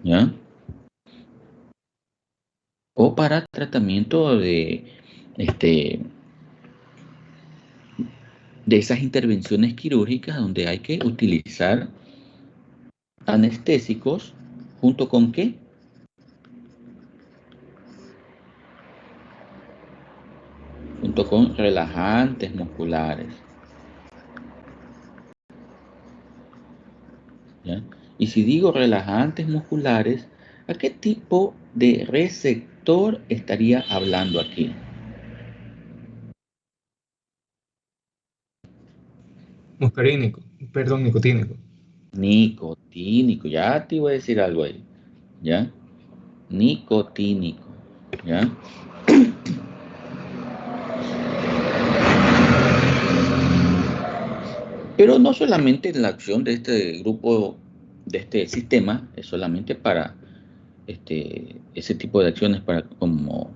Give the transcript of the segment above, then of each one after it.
¿ya? O para tratamiento de esas intervenciones quirúrgicas donde hay que utilizar anestésicos junto con ¿qué? Junto con relajantes musculares, ¿ya? Y si digo relajantes musculares, ¿a qué tipo de receptor estaría hablando aquí? Muscarínico, perdón, nicotínico. Nicotínico, ya te iba a decir algo ahí, ¿ya? Nicotínico, ¿ya? Pero no solamente la acción de este grupo, de este sistema, es solamente para ese tipo de acciones para como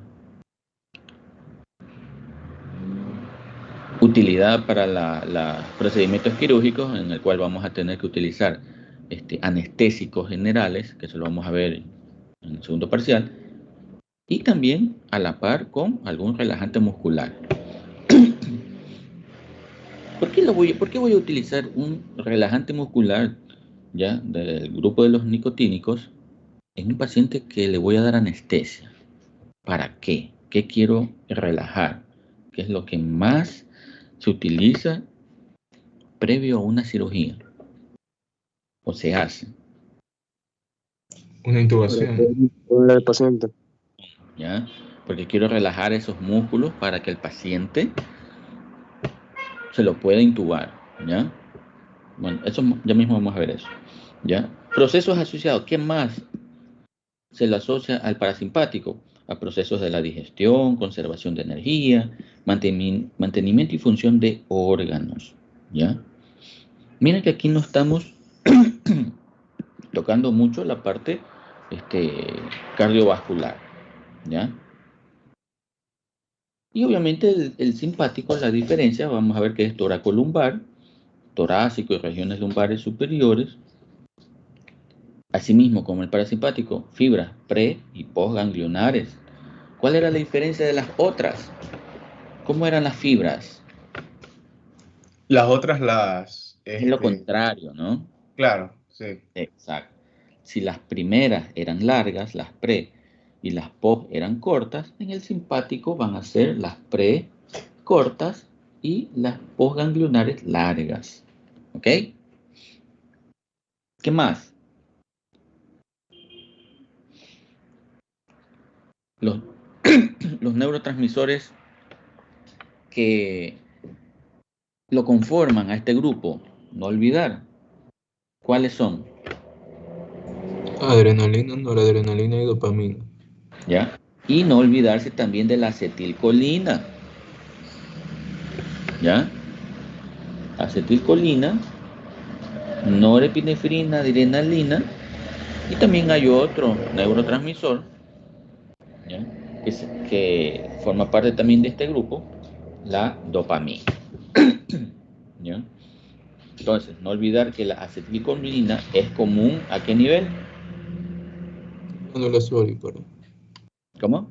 utilidad para los procedimientos quirúrgicos en el cual vamos a tener que utilizar anestésicos generales, que eso lo vamos a ver en el segundo parcial, y también a la par con algún relajante muscular. ¿Por qué voy a utilizar un relajante muscular ya del grupo de los nicotínicos en un paciente que le voy a dar anestesia? ¿Para qué? ¿Qué quiero relajar? ¿Qué es lo que más se utiliza previo a una cirugía? ¿O se hace? Una intubación. El paciente. ¿Ya? Porque quiero relajar esos músculos para que el paciente se lo pueda intubar, ¿ya? Bueno, eso ya mismo vamos a ver eso, ¿ya? Procesos asociados, ¿qué más se le asocia al parasimpático? A procesos de la digestión, conservación de energía, mantenimiento y función de órganos, ¿ya? Miren que aquí no estamos tocando mucho la parte cardiovascular, ¿ya? Y obviamente el simpático, la diferencia, vamos a ver que es toracolumbar, torácico y regiones lumbares superiores. Asimismo, como el parasimpático, fibras pre y postganglionares. ¿Cuál era la diferencia de las otras? ¿Cómo eran las fibras? Las otras Es lo contrario, ¿no? Claro, sí. Exacto. Si las primeras eran largas, las pre, y las post eran cortas, en el simpático van a ser las pre cortas y las postganglionares largas. ¿Ok? ¿Qué más? Los, los neurotransmisores que lo conforman a este grupo, no olvidar. ¿Cuáles son? Adrenalina, noradrenalina y dopamina. ¿Ya? Y no olvidarse también de la acetilcolina. ¿Ya? Acetilcolina, norepinefrina, adrenalina, y también hay otro neurotransmisor, ¿ya? Que forma parte también de este grupo, la dopamina. ¿Ya? Entonces, no olvidar que la acetilcolina es común ¿a qué nivel? Glándula sudorípara. ¿Cómo?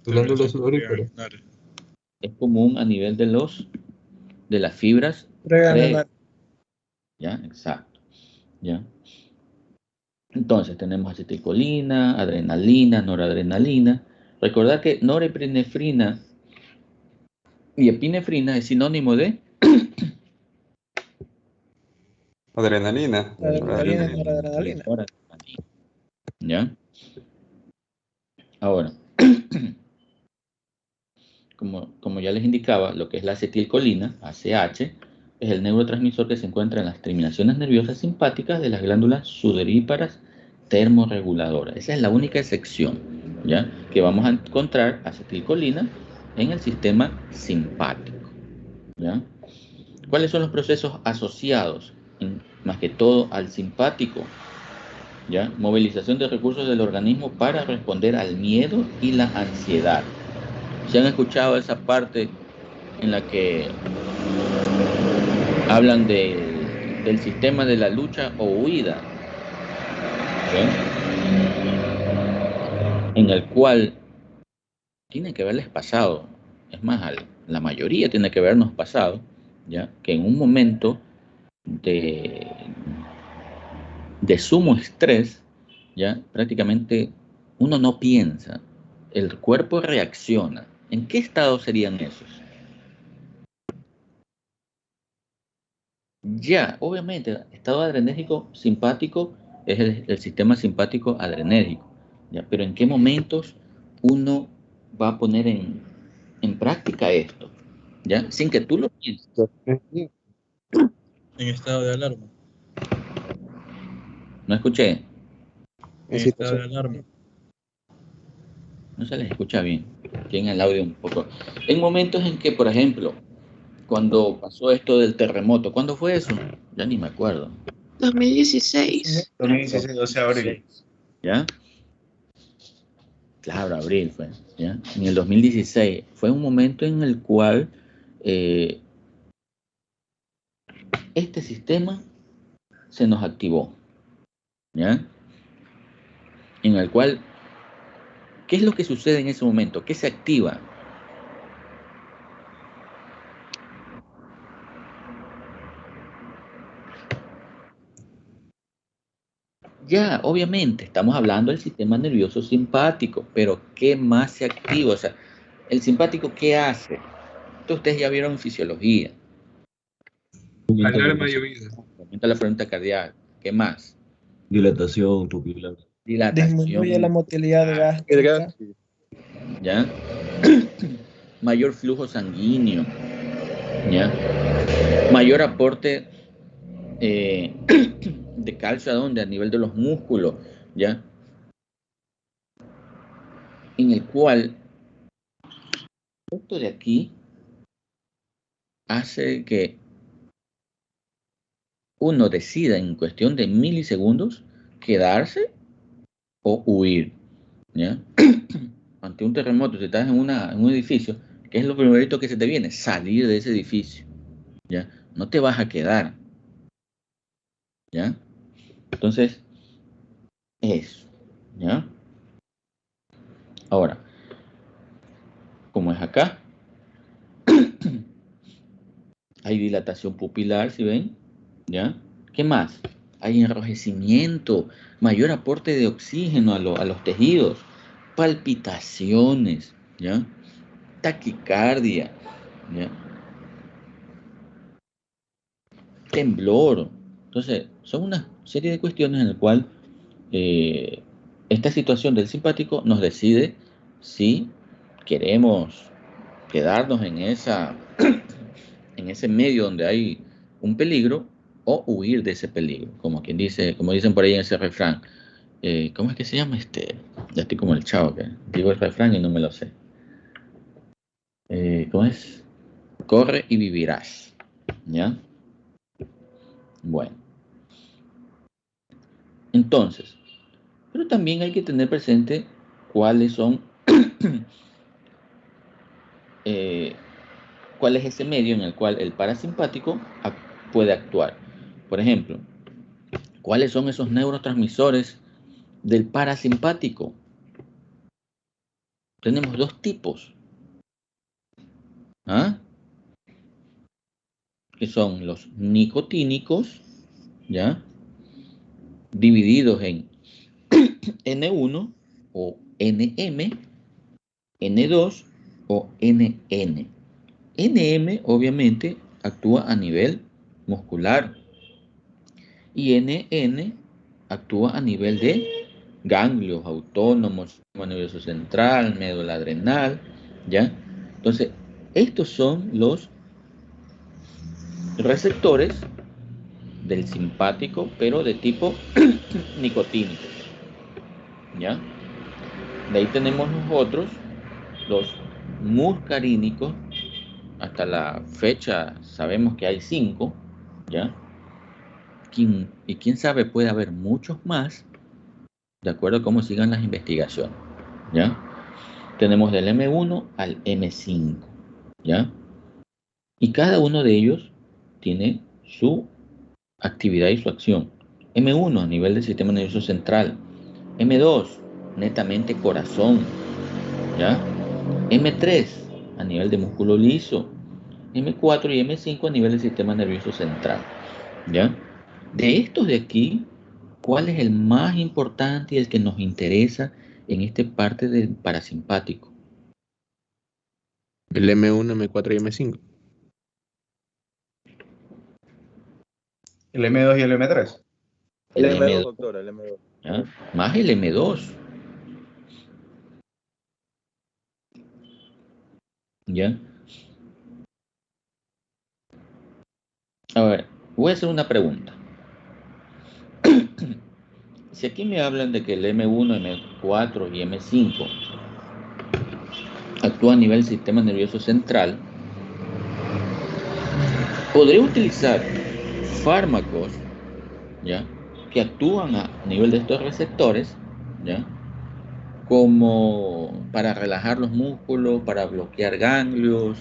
Glándula sudorípara. Es común a nivel de las fibras Pregranular. ¿Ya? Exacto. ¿Ya? Entonces tenemos acetilcolina, adrenalina, noradrenalina. Recordad que norepinefrina y epinefrina es sinónimo de Adrenalina. Adrenalina, noradrenalina. noradrenalina. ¿Ya? Ahora, como ya les indicaba, lo que es la acetilcolina, ACH, es el neurotransmisor que se encuentra en las terminaciones nerviosas simpáticas de las glándulas sudoríparas termorreguladoras. Esa es la única excepción, ¿ya? Que vamos a encontrar acetilcolina en el sistema simpático, ¿ya? ¿Cuáles son los procesos asociados, más que todo, al simpático? ¿Ya? Movilización de recursos del organismo para responder al miedo y la ansiedad. ¿Se han escuchado esa parte en la que hablan del sistema de la lucha o huida? ¿ya? En el cual tiene que haberles pasado, es más, la mayoría tiene que habernos pasado, ¿ya? Que en un momento de sumo estrés, ¿ya? Prácticamente uno no piensa, el cuerpo reacciona. ¿En qué estado serían esos? Ya, obviamente, estado adrenérgico simpático es el sistema simpático adrenérgico, ¿ya? Pero ¿en qué momentos uno va a poner en práctica esto? ¿Ya? Sin que tú lo pienses. En estado de alarma. No escuché. En estado de alarma. No se les escucha bien. Tienen el audio un poco. En momentos en que, por ejemplo, cuando pasó esto del terremoto, ¿cuándo fue eso? Ya ni me acuerdo. 2016. 2016, 12 de abril. ¿Ya? Claro, abril fue, ¿ya? En el 2016 fue un momento en el cual este sistema se nos activó, ¿ya? En el cual, ¿qué es lo que sucede en ese momento? ¿Qué se activa? Ya, obviamente, estamos hablando del sistema nervioso simpático, pero ¿qué más se activa? O sea, ¿el simpático qué hace? Esto ustedes ya vieron en fisiología. Alarma y oído. Aumenta la frecuencia cardíaca. ¿Qué más? Dilatación pupilar. Disminuye la motilidad gástrica. ¿Ya? Mayor flujo sanguíneo, ¿ya? Mayor aporte de calcio, ¿a dónde? A nivel de los músculos, ¿ya? En el cual esto de aquí hace que uno decida en cuestión de milisegundos quedarse o huir, ¿ya? Ante un terremoto, si estás en un edificio, ¿qué es lo primerito que se te viene? Salir de ese edificio, ¿ya? No te vas a quedar, ¿ya? Entonces, eso, ¿ya? Ahora, como es acá, hay dilatación pupilar, ¿sí ven? ¿Ya? ¿Qué más? Hay enrojecimiento, mayor aporte de oxígeno a los tejidos, palpitaciones, ¿ya? Taquicardia, ¿ya? Temblor. Entonces, son una serie de cuestiones en las cuales esta situación del simpático nos decide si queremos quedarnos en ese medio donde hay un peligro o huir de ese peligro, como quien dice, como dicen por ahí en ese refrán. ¿Cómo es que se llama este? Ya estoy como el chavo que digo el refrán y no me lo sé. ¿Cómo es? Corre y vivirás. ¿Ya? Bueno. Entonces, pero también hay que tener presente cuáles son, cuál es ese medio en el cual el parasimpático puede actuar. Por ejemplo, ¿cuáles son esos neurotransmisores del parasimpático? Tenemos dos tipos, ¿ah? Que son los nicotínicos, ¿ya? Divididos en N1 o NM, N2 o NN. NM obviamente actúa a nivel muscular y NN actúa a nivel de ganglios autónomos, sistema nervioso central, médula adrenal, ¿ya? Entonces, estos son los receptores del simpático, pero de tipo nicotínico, ¿ya? De ahí tenemos nosotros los muscarínicos. Hasta la fecha sabemos que hay 5, ¿ya? Y quién sabe, puede haber muchos más, de acuerdo a cómo sigan las investigaciones, ¿ya? Tenemos del M1 al M5, ¿ya? Y cada uno de ellos tiene su actividad y su acción. M1 a nivel del sistema nervioso central. M2 netamente corazón, ¿ya? M3 a nivel de músculo liso. M4 y M5 a nivel del sistema nervioso central, ¿ya? De estos de aquí, ¿cuál es el más importante y el que nos interesa en esta parte del parasimpático? El M1, M4 y M5. El M2 y el M3. El M2, M2, doctor, el M2. ¿ya? Más el M2. ¿Ya? A ver, voy a hacer una pregunta. Si aquí me hablan de que el M1, M4 y M5 actúa a nivel del sistema nervioso central, podría utilizar fármacos, ¿ya?, que actúan a nivel de estos receptores, ¿ya?, como para relajar los músculos, para bloquear ganglios.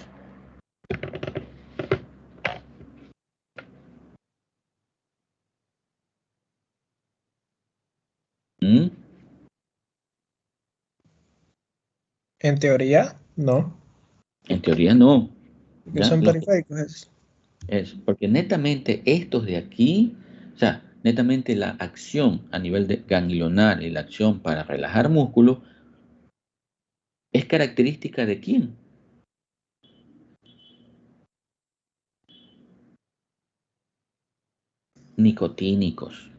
En teoría, no. En teoría no. Que son periféricos. Es porque netamente estos de aquí, o sea, netamente la acción a nivel de ganglionar y la acción para relajar músculo es característica de quién. Nicotínicos,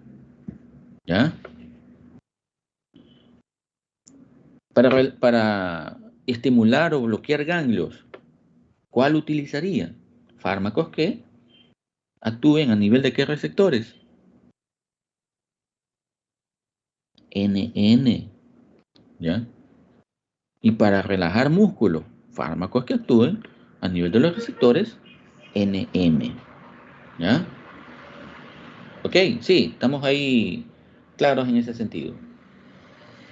¿ya? Para estimular o bloquear ganglios, ¿cuál utilizaría? Fármacos que actúen a nivel de qué receptores. NN, ¿ya? Y para relajar músculo, fármacos que actúen a nivel de los receptores NM, ¿ya? Ok, sí, estamos ahí claros en ese sentido.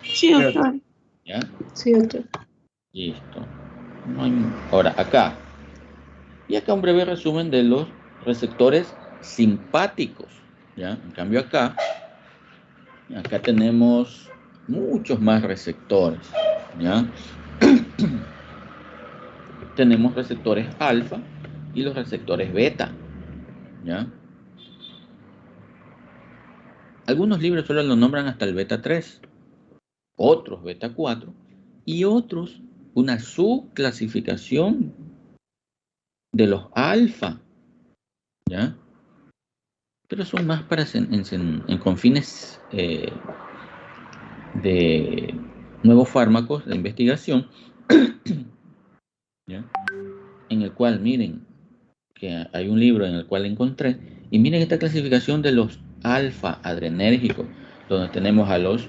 Sí, doctor. ¿Ya? Sí, doctor. Listo. Ahora, acá. Y acá un breve resumen de los receptores simpáticos, ¿ya? En cambio acá tenemos muchos más receptores, ¿ya? Tenemos receptores alfa y los receptores beta, ¿ya? Algunos libros solo lo nombran hasta el beta 3, otros beta 4 y otros una subclasificación de los alfa, ¿ya? Pero son más para con fines de nuevos fármacos de investigación, ¿ya? En el cual, miren, que hay un libro en el cual encontré, y miren esta clasificación de los alfa adrenérgicos, donde tenemos a los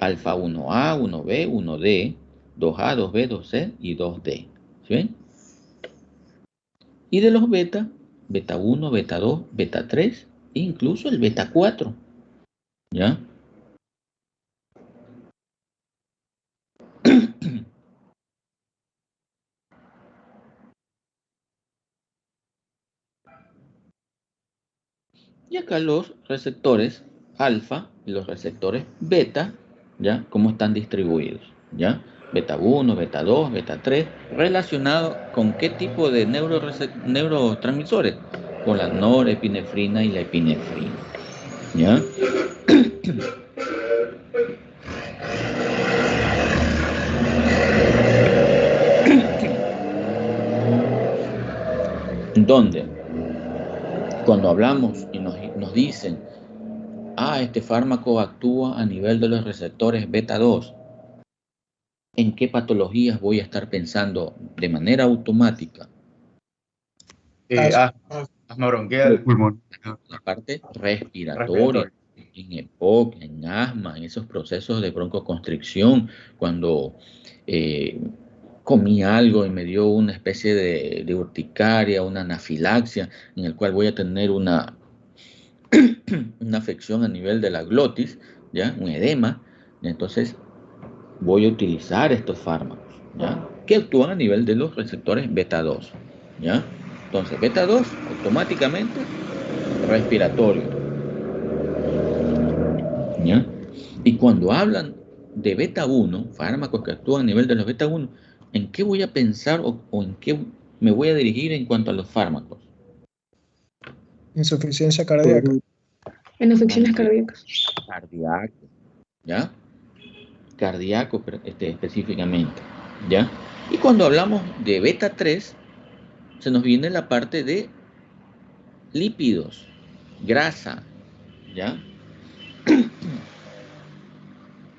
alfa 1A, 1B, 1D, 2A, 2B, 2C y 2D, ¿sí ven? Y de los beta, beta 1, beta 2, beta 3, e incluso el beta 4, ¿ya? Y acá los receptores alfa y los receptores beta, ¿ya? ¿Cómo están distribuidos? ¿Ya? Beta 1, beta 2, beta 3, relacionado con qué tipo de neurotransmisores, con la norepinefrina y la epinefrina, ¿ya? ¿Dónde? Cuando hablamos y nos dicen, este fármaco actúa a nivel de los receptores beta 2, ¿en qué patologías voy a estar pensando de manera automática? Asma bronquial. La parte respiratoria, en EPOC, en asma, en esos procesos de broncoconstricción, cuando comí algo y me dio una especie de urticaria, una anafilaxia, en el cual voy a tener una afección a nivel de la glotis, ¿ya? Un edema. Entonces voy a utilizar estos fármacos, ¿ya? Que actúan a nivel de los receptores beta 2, ¿ya? Entonces beta 2 automáticamente respiratorio, ¿ya? Y cuando hablan de beta 1, fármacos que actúan a nivel de los beta 1, ¿en qué voy a pensar o en qué me voy a dirigir en cuanto a los fármacos? Insuficiencia cardíaca. En afecciones cardíacas. Cardíaco, ¿ya? Cardíaco específicamente, ¿ya? Y cuando hablamos de beta 3, se nos viene la parte de lípidos, grasa, ¿ya?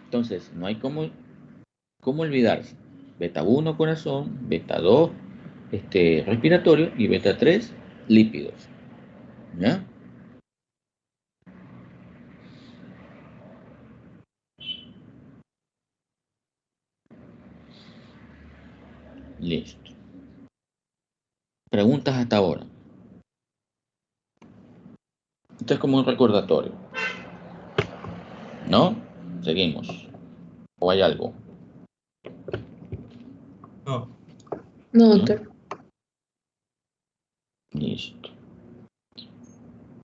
Entonces, no hay cómo olvidarse. Beta 1, corazón, beta 2, respiratorio, y beta 3, lípidos, ¿ya? Listo. Preguntas hasta ahora. Esto es como un recordatorio, ¿no? Seguimos. ¿O hay algo? No. No, doctor. Listo.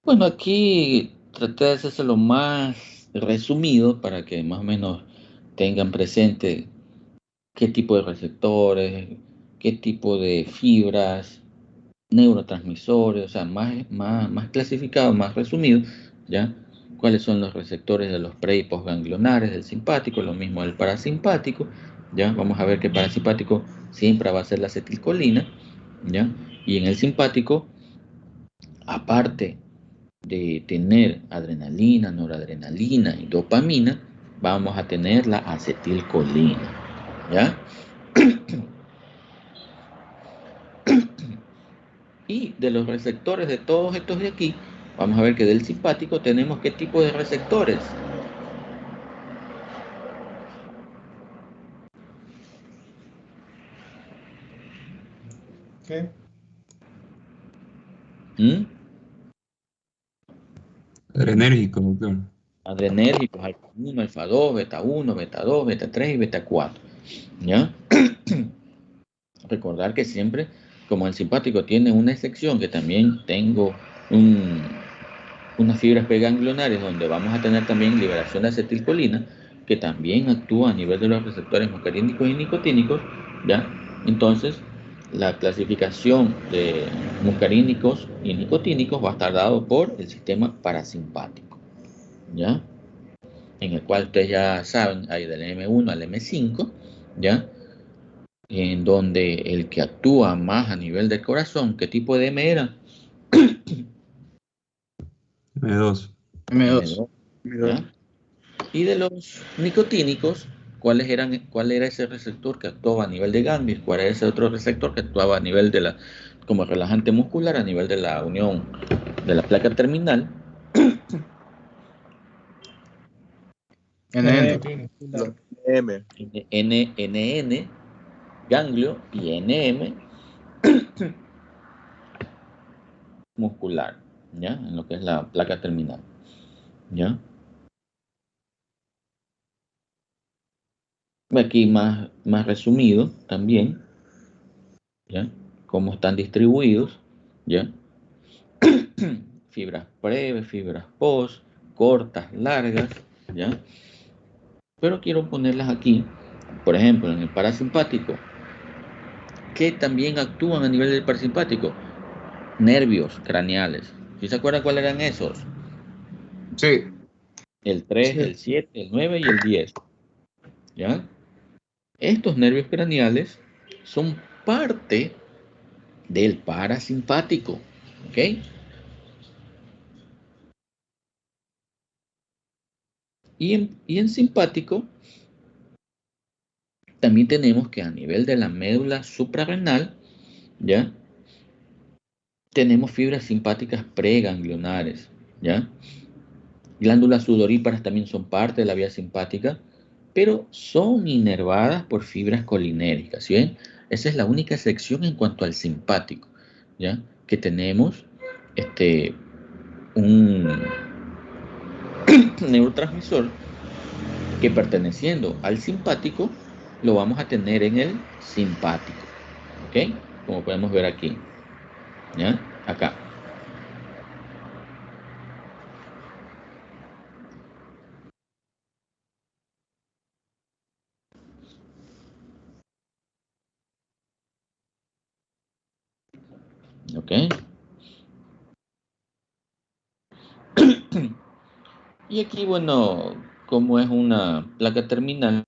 Bueno, aquí traté de hacerse lo más resumido para que más o menos tengan presente qué tipo de receptores, qué tipo de fibras, neurotransmisores, o sea, más clasificado, más resumido, ¿ya? Cuáles son los receptores de los pre y postganglionares del simpático, lo mismo del parasimpático, ¿ya? Vamos a ver que el parasimpático siempre va a ser la acetilcolina, ¿ya? Y en el simpático, aparte de tener adrenalina, noradrenalina y dopamina, vamos a tener la acetilcolina, ¿ya? Y de los receptores de todos estos de aquí, vamos a ver que del simpático tenemos qué tipo de receptores. ¿Qué? Adrenérgico, doctor. Adrenérgicos, alfa 1, alfa 2, beta 1, beta 2, beta 3 y beta 4. ¿Ya? Recordar que siempre, como el simpático tiene una sección que también tengo unas fibras preganglionares donde vamos a tener también liberación de acetilcolina, que también actúa a nivel de los receptores muscarínicos y nicotínicos, ¿ya? Entonces, la clasificación de muscarínicos y nicotínicos va a estar dado por el sistema parasimpático, ¿ya? En el cual ustedes ya saben, hay del M1 al M5, ¿ya? En donde el que actúa más a nivel del corazón, ¿qué tipo de M era? M2. M2. ¿Ya? Y de los nicotínicos, ¿cuál era ese receptor que actuaba a nivel de ganglios? ¿Cuál era ese otro receptor que actuaba a nivel de como relajante muscular, a nivel de la unión de la placa terminal? NN. M. NN, ganglio, y NM, muscular, ¿ya? En lo que es la placa terminal, ¿ya? Aquí más resumido también, ¿ya? Cómo están distribuidos, ¿ya? Fibras breves, fibras post, cortas, largas, ¿ya? Pero quiero ponerlas aquí, por ejemplo, en el parasimpático, que también actúan a nivel del parasimpático, nervios craneales. ¿Sí se acuerdan cuáles eran esos? Sí. El 3, el 7, el 9 y el 10, ¿ya? Estos nervios craneales son parte del parasimpático, ¿ok? Y en simpático también tenemos que a nivel de la médula suprarrenal, ¿ya? Tenemos fibras simpáticas preganglionares, ¿ya? Glándulas sudoríparas también son parte de la vía simpática, pero son inervadas por fibras colinérgicas, ¿sí ven? Esa es la única sección en cuanto al simpático, ¿ya? Que tenemos un neurotransmisor que, perteneciendo al simpático, lo vamos a tener en el simpático, ¿ok? Como podemos ver aquí, ¿ya? Acá. Y aquí, bueno, como es una placa terminal,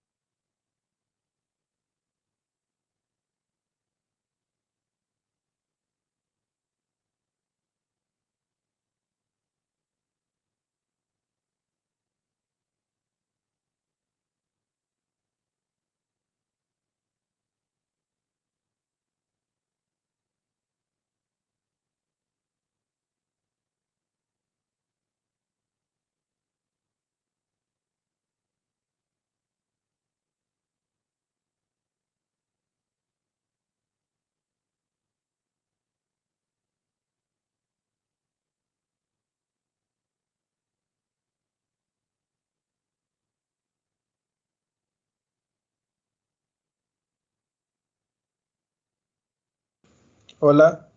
Hola.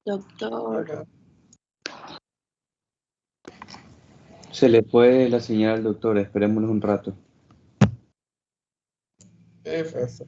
Doctor. Se le fue la señal al doctor, esperémonos un rato. F.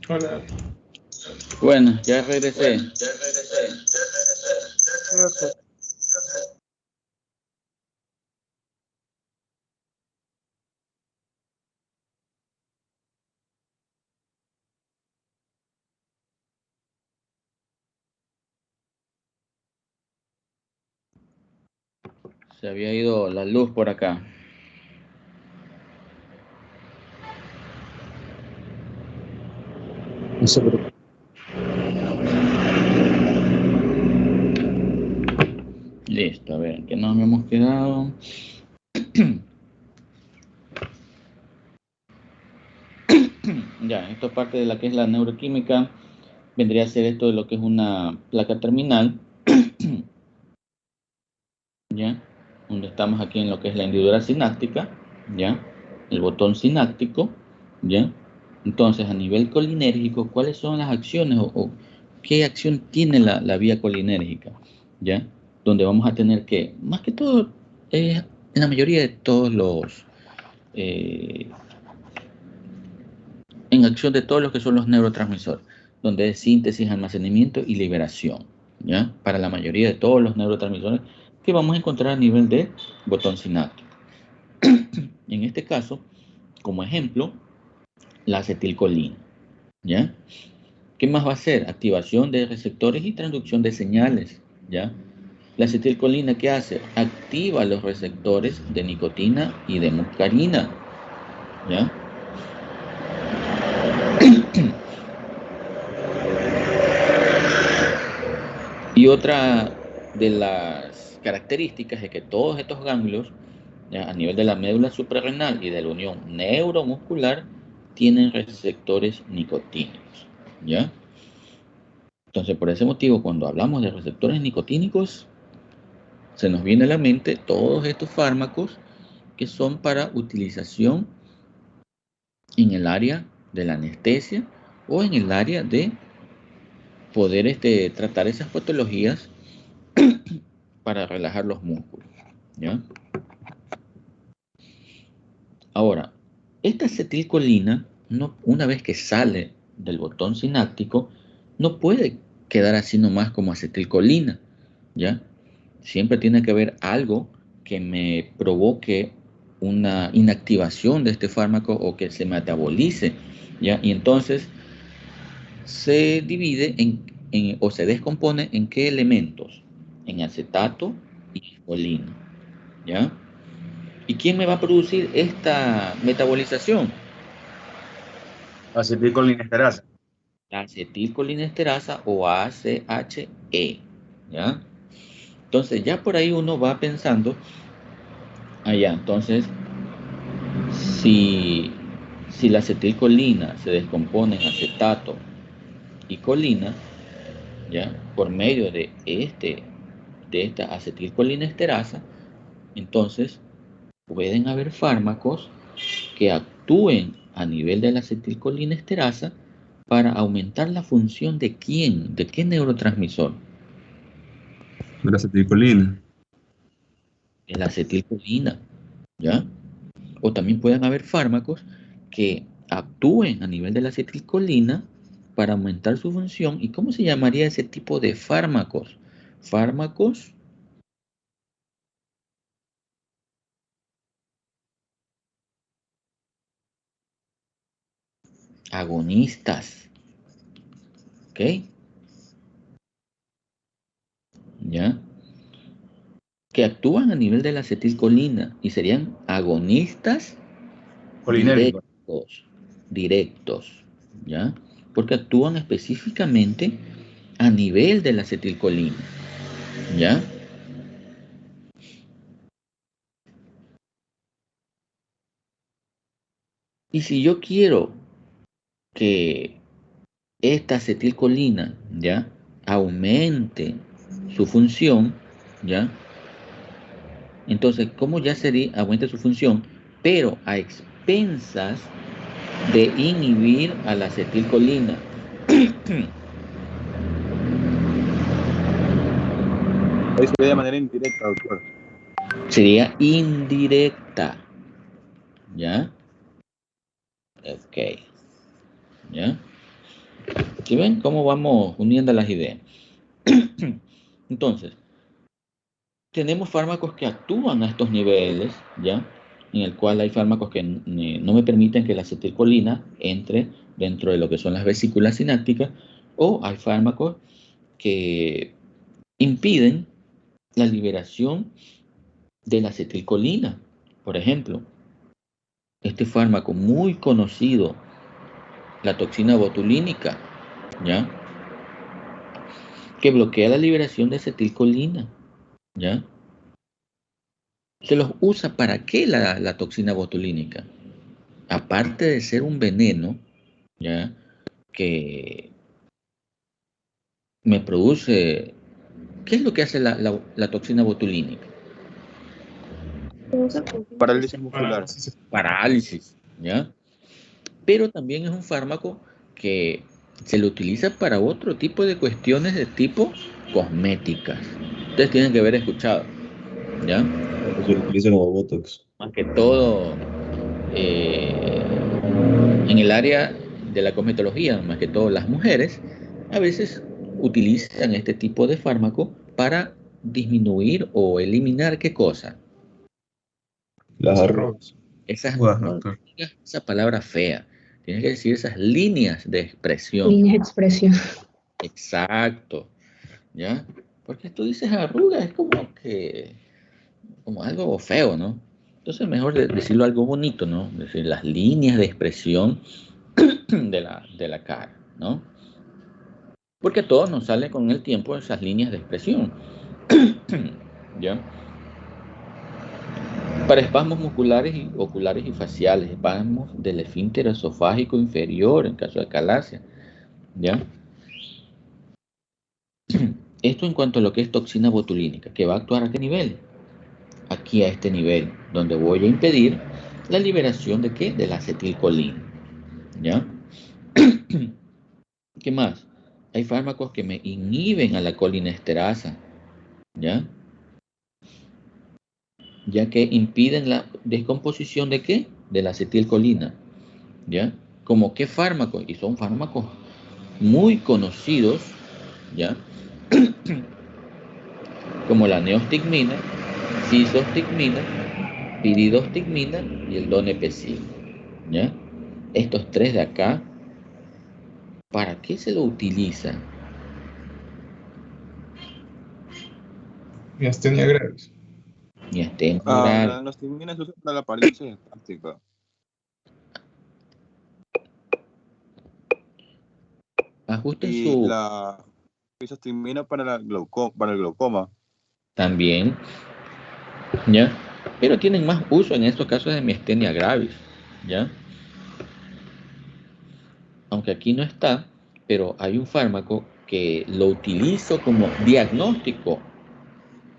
Hola. bueno, ya regresé. Se había ido la luz por acá. No se preocupe. Listo, a ver, ¿en qué nos hemos quedado? Ya, esto es parte de la que es la neuroquímica. Vendría a ser esto de lo que es una placa terminal. Ya, donde estamos aquí en lo que es la hendidura sináptica. ¿ya? El botón sináptico, ¿ya? Entonces, a nivel colinérgico, ¿cuáles son las acciones o qué acción tiene la vía colinérgica? ¿Ya? Donde vamos a tener que, más que todo, en la mayoría de todos los, en acción de todos los que son los neurotransmisores, donde es síntesis, almacenamiento y liberación, ¿ya? Para la mayoría de todos los neurotransmisores que vamos a encontrar a nivel de botón sináptico. En este caso, como ejemplo, la acetilcolina, ¿ya? ¿Qué más va a hacer? Activación de receptores y transducción de señales, ¿ya? La acetilcolina, ¿qué hace? Activa los receptores de nicotina y de muscarina, ¿ya? Y otra de las características es que todos estos ganglios, ¿ya? A nivel de la médula suprarrenal y de la unión neuromuscular, tienen receptores nicotínicos, ¿ya? Entonces, por ese motivo, cuando hablamos de receptores nicotínicos, se nos viene a la mente todos estos fármacos que son para utilización en el área de la anestesia o en el área de poder tratar esas patologías para relajar los músculos, ¿ya? Ahora, esta acetilcolina, una vez que sale del botón sináptico, no puede quedar así nomás como acetilcolina, ¿ya? Siempre tiene que haber algo que me provoque una inactivación de este fármaco o que se metabolice, ¿ya? Y entonces se divide o se descompone en qué elementos, en acetato y colina, ¿ya? ¿Y quién me va a producir esta metabolización? Acetilcolinesterasa. La acetilcolinesterasa o ACHE, ¿ya? Entonces ya por ahí uno va pensando, entonces si la acetilcolina se descompone en acetato y colina, ¿ya? Por medio de esta acetilcolinesterasa, entonces pueden haber fármacos que actúen a nivel de la acetilcolinesterasa para aumentar la función de quién, de qué neurotransmisor. La acetilcolina. De la acetilcolina, ¿ya? O también pueden haber fármacos que actúen a nivel de la acetilcolina para aumentar su función. ¿Y cómo se llamaría ese tipo de fármacos? Fármacos agonistas, ¿ok? ¿Ya? Que actúan a nivel de la acetilcolina y serían agonistas directos, ¿ya? Porque actúan específicamente a nivel de la acetilcolina, ¿ya? Y si yo quiero que esta acetilcolina, ¿ya? Aumente su función, ¿ya? Entonces, ¿cómo ya sería aumente su función? Pero a expensas de inhibir a la acetilcolina. Eso sería de manera indirecta, doctor. Sería indirecta, ¿ya? Ok, ¿ya? ¿Sí ven cómo vamos uniendo las ideas? Entonces, tenemos fármacos que actúan a estos niveles, ¿ya? En el cual hay fármacos que no me permiten que la acetilcolina entre dentro de lo que son las vesículas sinápticas, o hay fármacos que impiden la liberación de la acetilcolina. Por ejemplo, este fármaco muy conocido, la toxina botulínica, ¿ya? Que bloquea la liberación de acetilcolina, ¿ya? Se los usa para qué la toxina botulínica. Aparte de ser un veneno, ¿ya? Que me produce... ¿Qué es lo que hace la toxina botulínica? Parálisis muscular. Parálisis, ¿ya? Pero también es un fármaco que se lo utiliza para otro tipo de cuestiones de tipo cosméticas. Ustedes tienen que haber escuchado, ¿ya? Se utiliza como Botox. Más que todo en el área de la cosmetología, más que todo las mujeres, a veces utilizan este tipo de fármaco para disminuir o eliminar ¿qué cosa? Las arrugas. Esas, Guau, no doctor. digas esa palabra fea, tienes que decir esas líneas de expresión. Líneas de expresión. Exacto, ¿ya? Porque tú dices arruga, es como que, como algo feo, ¿no? Entonces mejor decirlo algo bonito, ¿no? Decir las líneas de expresión de la cara, ¿no? Porque a todos nos sale con el tiempo esas líneas de expresión, ¿ya? Para espasmos musculares y oculares y faciales, espasmos del esfínter esofágico inferior en caso de acalasia, ¿ya? Esto en cuanto a lo que es toxina botulínica, que va a actuar a qué nivel? Aquí a este nivel, donde voy a impedir la liberación de ¿qué? De la acetilcolina, ¿ya? ¿Qué más? Hay fármacos que me inhiben a la colinesterasa, ¿ya? Ya que impiden la descomposición de ¿qué? De la acetilcolina, ¿ya? ¿Como qué fármacos? Y son fármacos muy conocidos, ¿ya? Como la neostigmina, cisostigmina, piridostigmina y el donepezil, ¿ya? Estos tres de acá, ¿para qué se lo utiliza? Miastenia gravis. Miastenia La gravis. neostigmina se usa para la parálisis espástica. Ajusten Y su... la isostigmina para el glaucoma. También, ¿ya? Pero tienen más uso en estos casos de miastenia gravis, ¿ya? Aunque aquí no está, pero hay un fármaco que lo utilizo como diagnóstico,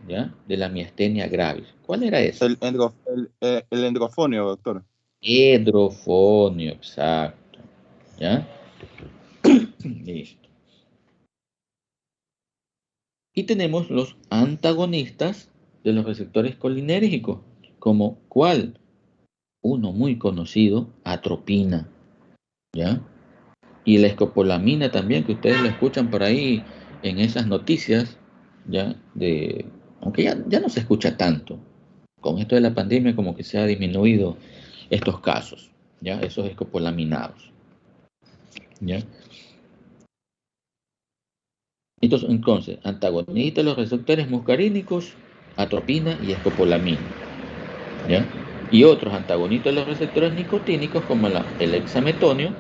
¿ya? De la miastenia gravis. ¿Cuál era ese? El endrofonio, doctor. Hidrofonio, exacto, ¿ya? Listo. Y tenemos los antagonistas de los receptores colinérgicos, como ¿cuál? Uno muy conocido, atropina, ¿ya? Y la escopolamina también, que ustedes lo escuchan por ahí en esas noticias, ¿ya? Aunque ya no se escucha tanto. Con esto de la pandemia como que se ha disminuido estos casos, ¿ya? Esos escopolaminados, ¿ya? Entonces, antagonista de los receptores muscarínicos, atropina y escopolamina, ¿ya? Y otros antagonistas de los receptores nicotínicos como el hexametonio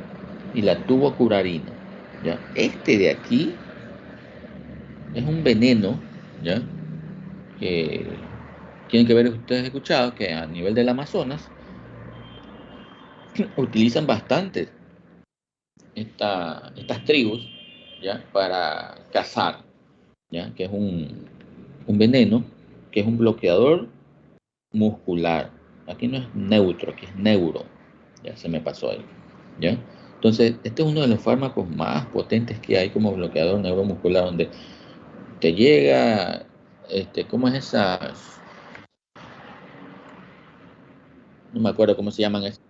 y la tubocurarina, ¿ya? Este de aquí es un veneno, ¿ya? Que tienen que ver ustedes escuchado que a nivel del Amazonas utilizan bastante estas tribus, ¿ya? Para cazar, ¿ya? Que es un veneno, que es un bloqueador muscular. Aquí no es neutro, aquí es neuro. Ya se me pasó ahí, ¿ya? Entonces, este es uno de los fármacos más potentes que hay como bloqueador neuromuscular, donde te llega, ¿cómo es esas? No me acuerdo cómo se llaman esas.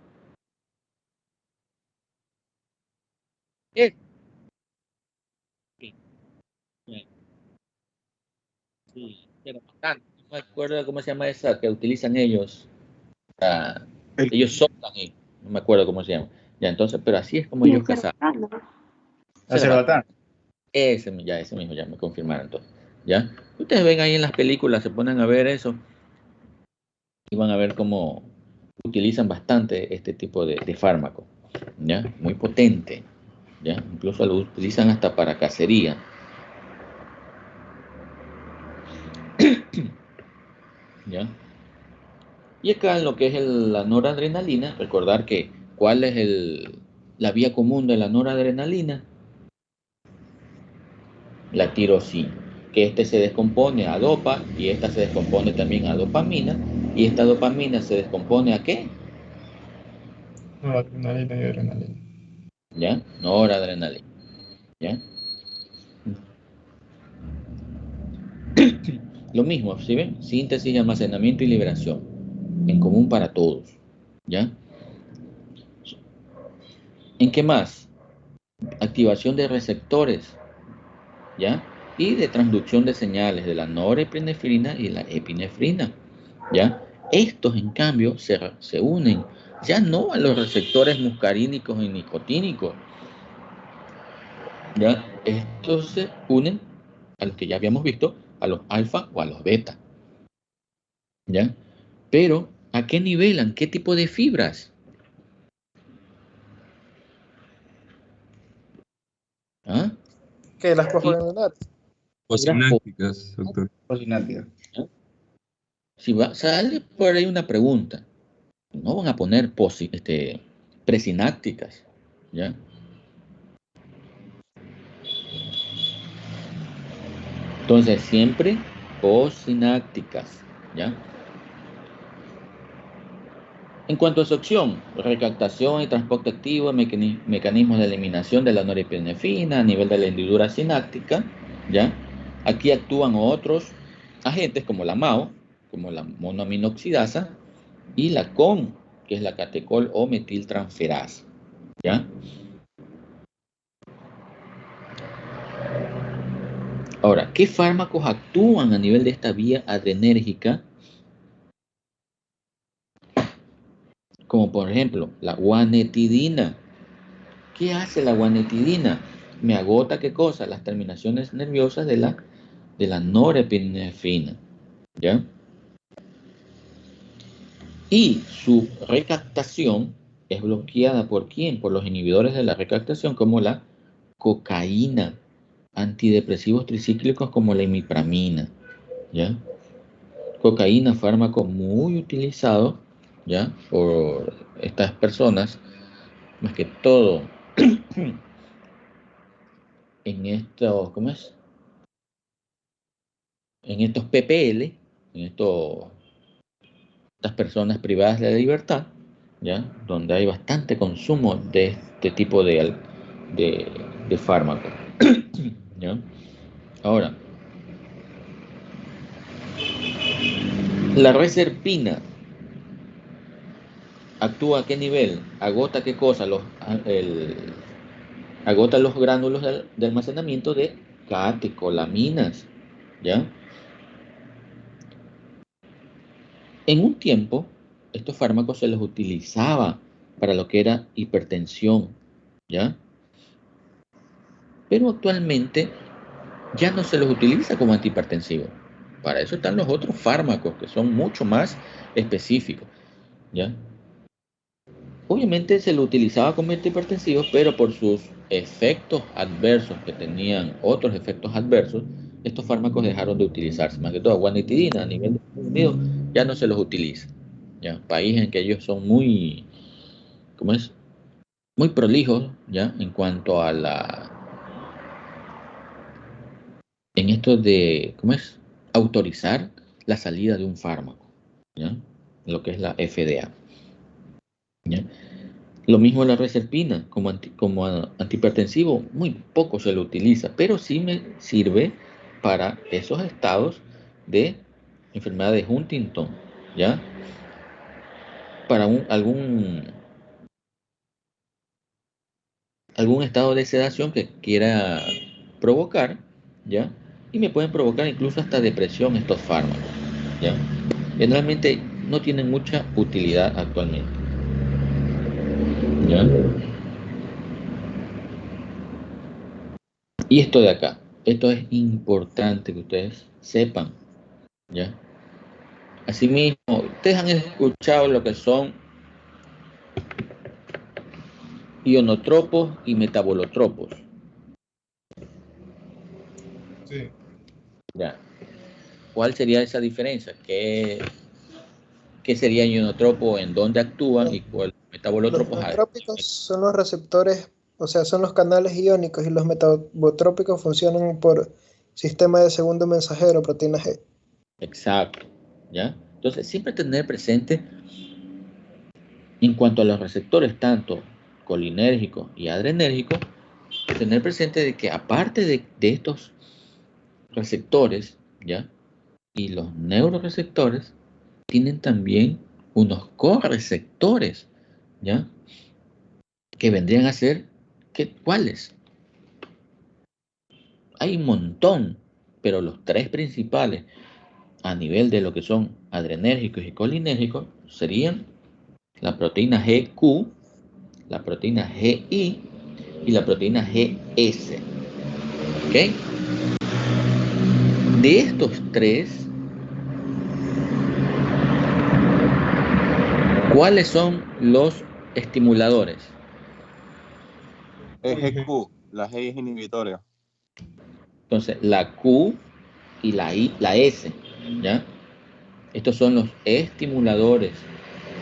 Sí, pero bastante. No me acuerdo cómo se llama esa que utilizan ellos. Ellos soltan ahí. No me acuerdo cómo se llama. Ya, entonces, pero así es como ellos cazaban. Acerbatán. Ese mismo ya me confirmaron entonces. ¿Ya? Ustedes ven ahí en las películas, se ponen a ver eso y van a ver cómo utilizan bastante este tipo de fármaco, ¿ya? Muy potente, ¿ya? Incluso lo utilizan hasta para cacería. ¿Ya? Y acá en lo que es la noradrenalina, recordar que cuál es la vía común de la noradrenalina, la tirosina, que se descompone a dopa y esta se descompone también a dopamina ¿Y esta dopamina se descompone a qué? Noradrenalina y adrenalina. ¿Ya? Noradrenalina. ¿Ya? Lo mismo, ¿sí ven? Síntesis, almacenamiento y liberación. En común para todos. ¿Ya? ¿En qué más? Activación de receptores. ¿Ya? Y de transducción de señales de la norepinefrina y la epinefrina. ¿Ya? Estos, en cambio, se unen ya no a los receptores muscarínicos y nicotínicos. ¿Ya? Estos se unen a los que ya habíamos visto, a los alfa o a los beta. ¿Ya? Pero, ¿a qué nivelan? ¿Qué tipo de fibras? ¿Ah? ¿Qué? ¿Las fosforiladas? Posinápticas, doctor. Posináptica. Si sale por ahí una pregunta, no van a poner presinápticas, ¿ya? Entonces, siempre postsinápticas, ¿ya? En cuanto a su acción, recaptación y transporte activo, mecanismos de eliminación de la norepinefrina a nivel de la hendidura sináptica, ¿ya? Aquí actúan otros agentes como la MAO, como la monoaminoxidasa, y la COM, que es la catecol o metiltransferasa, ¿ya? Ahora, ¿qué fármacos actúan a nivel de esta vía adrenérgica? Como por ejemplo, la guanetidina. ¿Qué hace la guanetidina? Me agota, ¿qué cosa? Las terminaciones nerviosas de la norepinefrina, ¿ya? Y su recaptación es bloqueada ¿por quién? Por los inhibidores de la recaptación como la cocaína, antidepresivos tricíclicos como la imipramina, ¿ya? Cocaína, fármaco muy utilizado, ¿ya? Por estas personas, más que todo en estos, ¿cómo es? En estos PPL, en estas personas privadas de la libertad, ¿ya? Donde hay bastante consumo de este tipo de fármacos, ¿ya? Ahora, la reserpina actúa a qué nivel, agota qué cosa, agota los gránulos de almacenamiento de catecolaminas, ¿ya? En un tiempo, estos fármacos se los utilizaba para lo que era hipertensión, ¿ya? Pero actualmente ya no se los utiliza como antihipertensivos. Para eso están los otros fármacos que son mucho más específicos, ¿ya? Obviamente se lo utilizaba como antihipertensivos, pero por sus efectos adversos, que tenían otros efectos adversos, estos fármacos dejaron de utilizarse. Más que todo, guanetidina a nivel de Estados Unidos ya no se los utiliza. ¿Ya? País en que ellos son muy, ¿cómo es? Muy prolijos, ¿ya? En cuanto a en esto de, ¿cómo es? Autorizar la salida de un fármaco, ¿ya? Lo que es la FDA, ¿ya? Lo mismo la reserpina, como antihipertensivo, muy poco se lo utiliza, pero sí me sirve para esos estados de enfermedad de Huntington, ¿ya? Para algún estado de sedación que quiera provocar, ¿ya? Y me pueden provocar incluso hasta depresión estos fármacos, ¿ya? Generalmente no tienen mucha utilidad actualmente, ¿ya? Y esto de acá, esto es importante que ustedes sepan, ¿ya? Asimismo, ustedes han escuchado lo que son ionotropos y metabolotropos. Sí. ¿Ya? ¿Cuál sería esa diferencia? ¿Qué sería ionotropo, en dónde actúan y cuál metabolotropo? Los iotrópicos son los receptores, o sea, son los canales iónicos, y los metabotrópicos funcionan por sistema de segundo mensajero, proteína G. Exacto, ¿ya? Entonces, siempre tener presente, en cuanto a los receptores, tanto colinérgicos y adrenérgicos, tener presente de que aparte de estos receptores, ¿ya? Y los neuroreceptores tienen también unos correceptores, ¿ya? Que vendrían a ser, ¿cuáles? Hay un montón, pero los tres principales a nivel de lo que son adrenérgicos y colinérgicos serían la proteína GQ, la proteína GI y la proteína GS. ¿Ok? De estos tres, ¿cuáles son los estimuladores? Es GQ, la G es inhibitoria. Entonces, la Q y la I, la S, ¿ya? Estos son los estimuladores,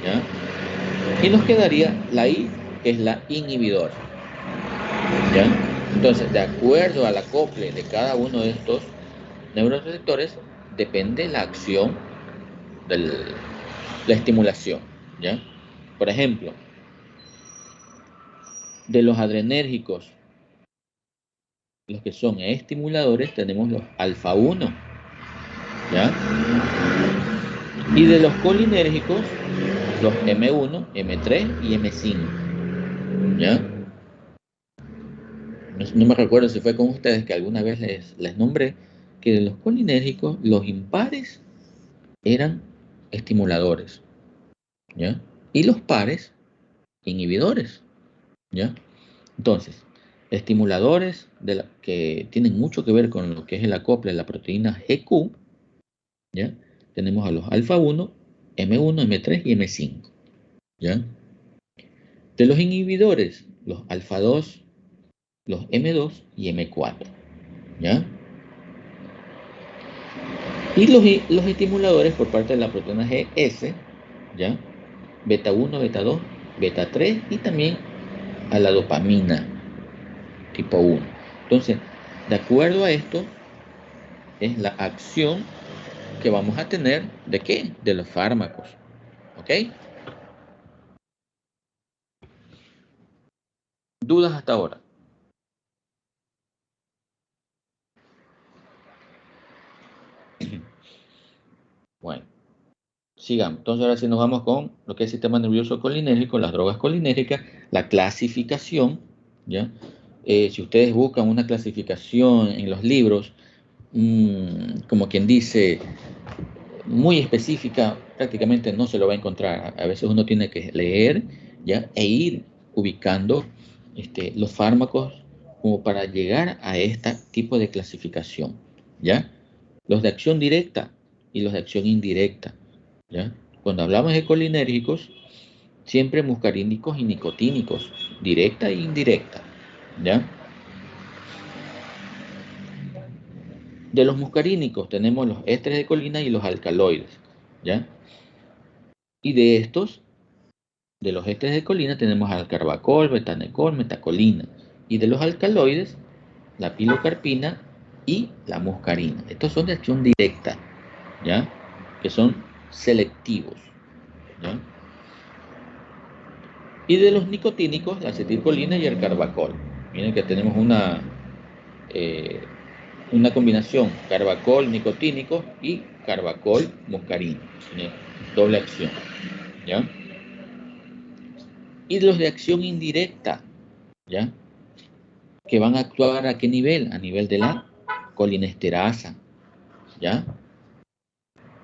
¿ya? Y nos quedaría la I, que es la inhibidora, ¿ya? Entonces, de acuerdo al acople de cada uno de estos neuroreceptores, depende la acción de la estimulación, ¿ya? Por ejemplo, de los adrenérgicos, los que son estimuladores, tenemos los alfa 1, ¿ya? Y de los colinérgicos, los M1, M3 y M5, ¿ya? No me recuerdo si fue con ustedes que alguna vez les nombré que de los colinérgicos, los impares eran estimuladores, ¿ya? Y los pares, inhibidores, ¿ya? Entonces, estimuladores que tienen mucho que ver con lo que es el acople de la proteína GQ, ¿ya? Tenemos a los alfa 1, M1, M3 y M5, ¿ya? De los inhibidores, los alfa 2, los M2 y M4, ¿ya? Y los estimuladores por parte de la proteína GS, ¿ya? Beta 1, beta 2, beta 3 y también a la dopamina tipo 1. Entonces, de acuerdo a esto, es la acción que vamos a tener ¿de qué? De los fármacos. ¿Ok? ¿Dudas hasta ahora? Bueno, sigamos. Entonces ahora sí nos vamos con lo que es el sistema nervioso colinérgico, las drogas colinérgicas, la clasificación, ¿ya? Si ustedes buscan una clasificación en los libros, como quien dice, muy específica, prácticamente no se lo va a encontrar. A veces uno tiene que leer, ¿ya? E ir ubicando los fármacos como para llegar a este tipo de clasificación, ¿ya? Los de acción directa y los de acción indirecta, ¿ya? Cuando hablamos de colinérgicos, siempre muscarínicos y nicotínicos, directa e indirecta, ¿ya? De los muscarínicos tenemos los ésteres de colina y los alcaloides, ¿ya? Y de estos, de los ésteres de colina tenemos al carbacol, betanecol, metacolina. Y de los alcaloides, la pilocarpina y la muscarina. Estos son de acción directa, ¿ya? Que son selectivos, ¿ya? Y de los nicotínicos, la acetilcolina y el carbacol. Miren que tenemos una combinación carbacol nicotínico y carbacol muscarina, doble acción, ¿ya? Y los de acción indirecta, ¿ya? Que van a actuar ¿a qué nivel? A nivel de la colinesterasa, ¿ya?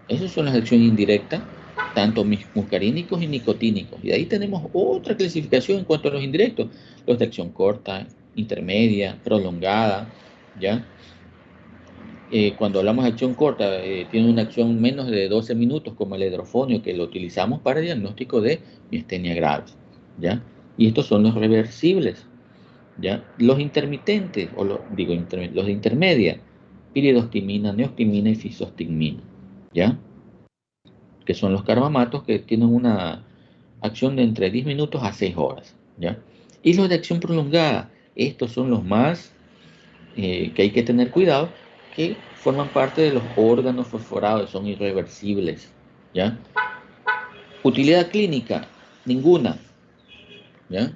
Esos son las de acción indirecta, tanto muscarínicos y nicotínicos. Y de ahí tenemos otra clasificación en cuanto a los indirectos, los de acción corta, intermedia, prolongada, ¿ya? Cuando hablamos de acción corta, tiene una acción menos de 12 minutos, como el hidrofonio, que lo utilizamos para diagnóstico de miastenia graves, ¿ya? Y estos son los reversibles, ¿ya? Los intermitentes, los de intermedia, piridostigmina, neostigmina y fisostigmina, ¿ya? Que son los carbamatos que tienen una acción de entre 10 minutos a 6 horas, ¿ya? Y los de acción prolongada, estos son los más que hay que tener cuidado, que forman parte de los órganos fosforados, son irreversibles, ¿ya? Utilidad clínica, ninguna, ¿ya?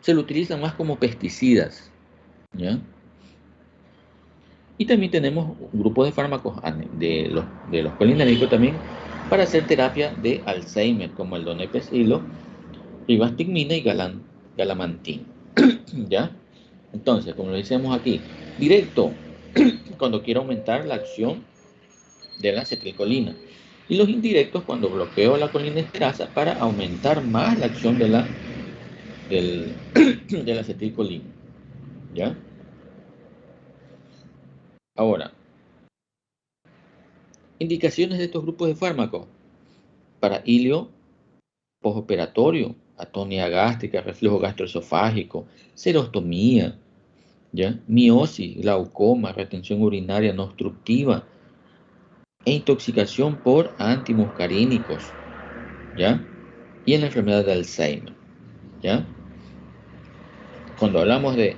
Se lo utilizan más como pesticidas, ¿ya? Y también tenemos un grupo de fármacos de los colinérgicos también para hacer terapia de Alzheimer, como el donepezilo, ribastigmina y galamantina, ¿ya? Entonces, como lo decíamos aquí, directo, cuando quiero aumentar la acción de la acetilcolina. Y los indirectos, cuando bloqueo la colinesterasa para aumentar más la acción de la acetilcolina, ¿ya? Ahora, indicaciones de estos grupos de fármacos para ilio postoperatorio, atonía gástrica, reflujo gastroesofágico, serostomía, ¿ya? Miosis, glaucoma, retención urinaria no obstructiva e intoxicación por antimuscarínicos, ¿ya? Y en la enfermedad de Alzheimer, ¿ya? Cuando hablamos de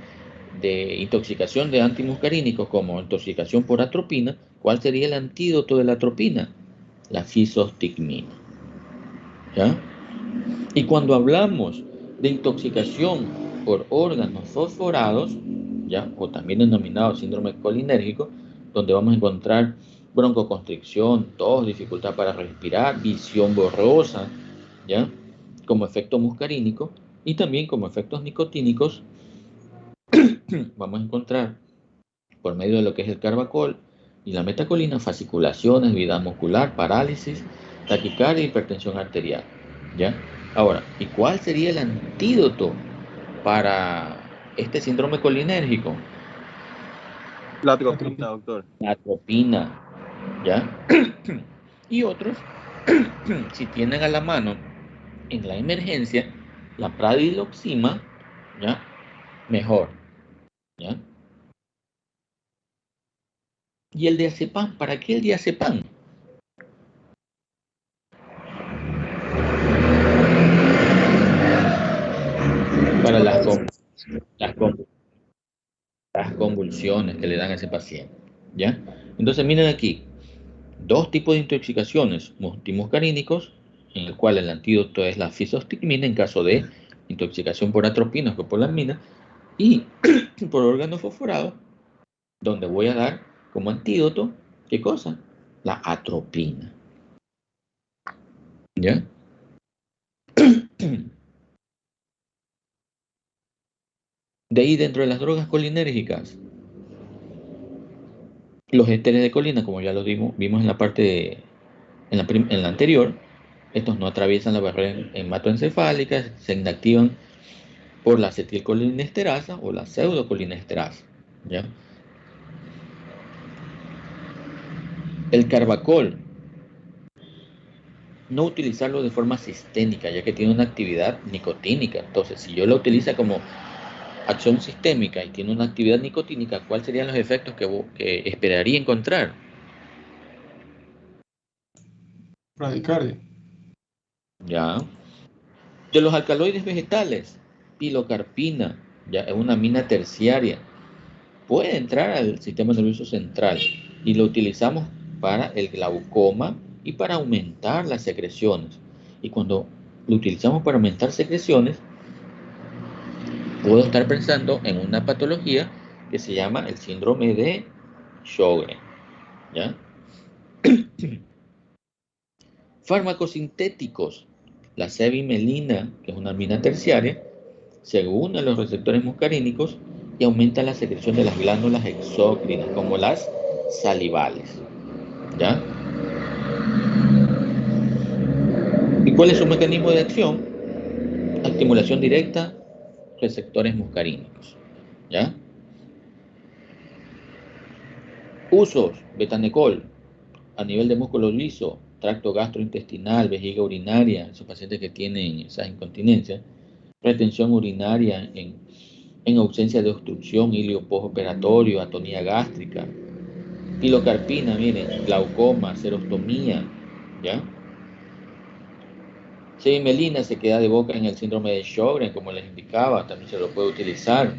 intoxicación de antimuscarínicos como intoxicación por atropina, ¿cuál sería el antídoto de la atropina? La fisostigmina, ¿ya? Y cuando hablamos de intoxicación por órganos fosforados, ¿ya? O también denominado síndrome colinérgico, donde vamos a encontrar broncoconstricción, tos, dificultad para respirar, visión borrosa, ¿ya? Como efecto muscarínico, y también como efectos nicotínicos, vamos a encontrar por medio de lo que es el carbacol y la metacolina, fasciculaciones, debilidad muscular, parálisis, taquicardia y hipertensión arterial, ¿ya? Ahora, ¿y cuál sería el antídoto para este síndrome colinérgico? La atropina, doctor. La atropina, ¿ya? Y otros, si tienen a la mano en la emergencia la pradiloxima, ¿ya? Mejor, ¿ya? ¿Y el diazepam? ¿Para qué el diazepam? Para las convulsiones que le dan a ese paciente, ¿ya? Entonces miren aquí, dos tipos de intoxicaciones multimuscarínicos, en el cual el antídoto es la fisostigmina en caso de intoxicación por atropina o escopolamina, y por órganos fosforados, donde voy a dar como antídoto, ¿qué cosa? La atropina, ¿ya? De ahí, dentro de las drogas colinérgicas, los ésteres de colina, como ya lo vimos en la parte en la anterior, estos no atraviesan la barrera hematoencefálica, se inactivan por la acetilcolinesterasa o la pseudocolinesterasa, ¿ya? El carbacol, no utilizarlo de forma sistémica, ya que tiene una actividad nicotínica. Entonces, si yo lo utilizo como acción sistémica y tiene una actividad nicotínica, ¿cuáles serían los efectos que esperaría encontrar? Bradicardia. Ya. De los alcaloides vegetales, pilocarpina, ya es una amina terciaria, puede entrar al sistema nervioso central y lo utilizamos para el glaucoma y para aumentar las secreciones. Y cuando lo utilizamos para aumentar secreciones, puedo estar pensando en una patología que se llama el síndrome de Sjögren, ¿ya? Fármacos sintéticos, la cevimelina, que es una amina terciaria, se une a los receptores muscarínicos y aumenta la secreción de las glándulas exócrinas, como las salivales, ¿ya? ¿Y cuál es su mecanismo de acción? Estimulación directa, receptores muscarínicos, ¿ya? Usos, betanecol, a nivel de músculo liso, tracto gastrointestinal, vejiga urinaria, esos pacientes que tienen esas incontinencias, retención urinaria en ausencia de obstrucción, ilio postoperatorio, atonía gástrica, pilocarpina, miren, glaucoma, serostomía, ¿ya? Cevimelina se queda de boca en el síndrome de Sjögren, como les indicaba, también se lo puede utilizar.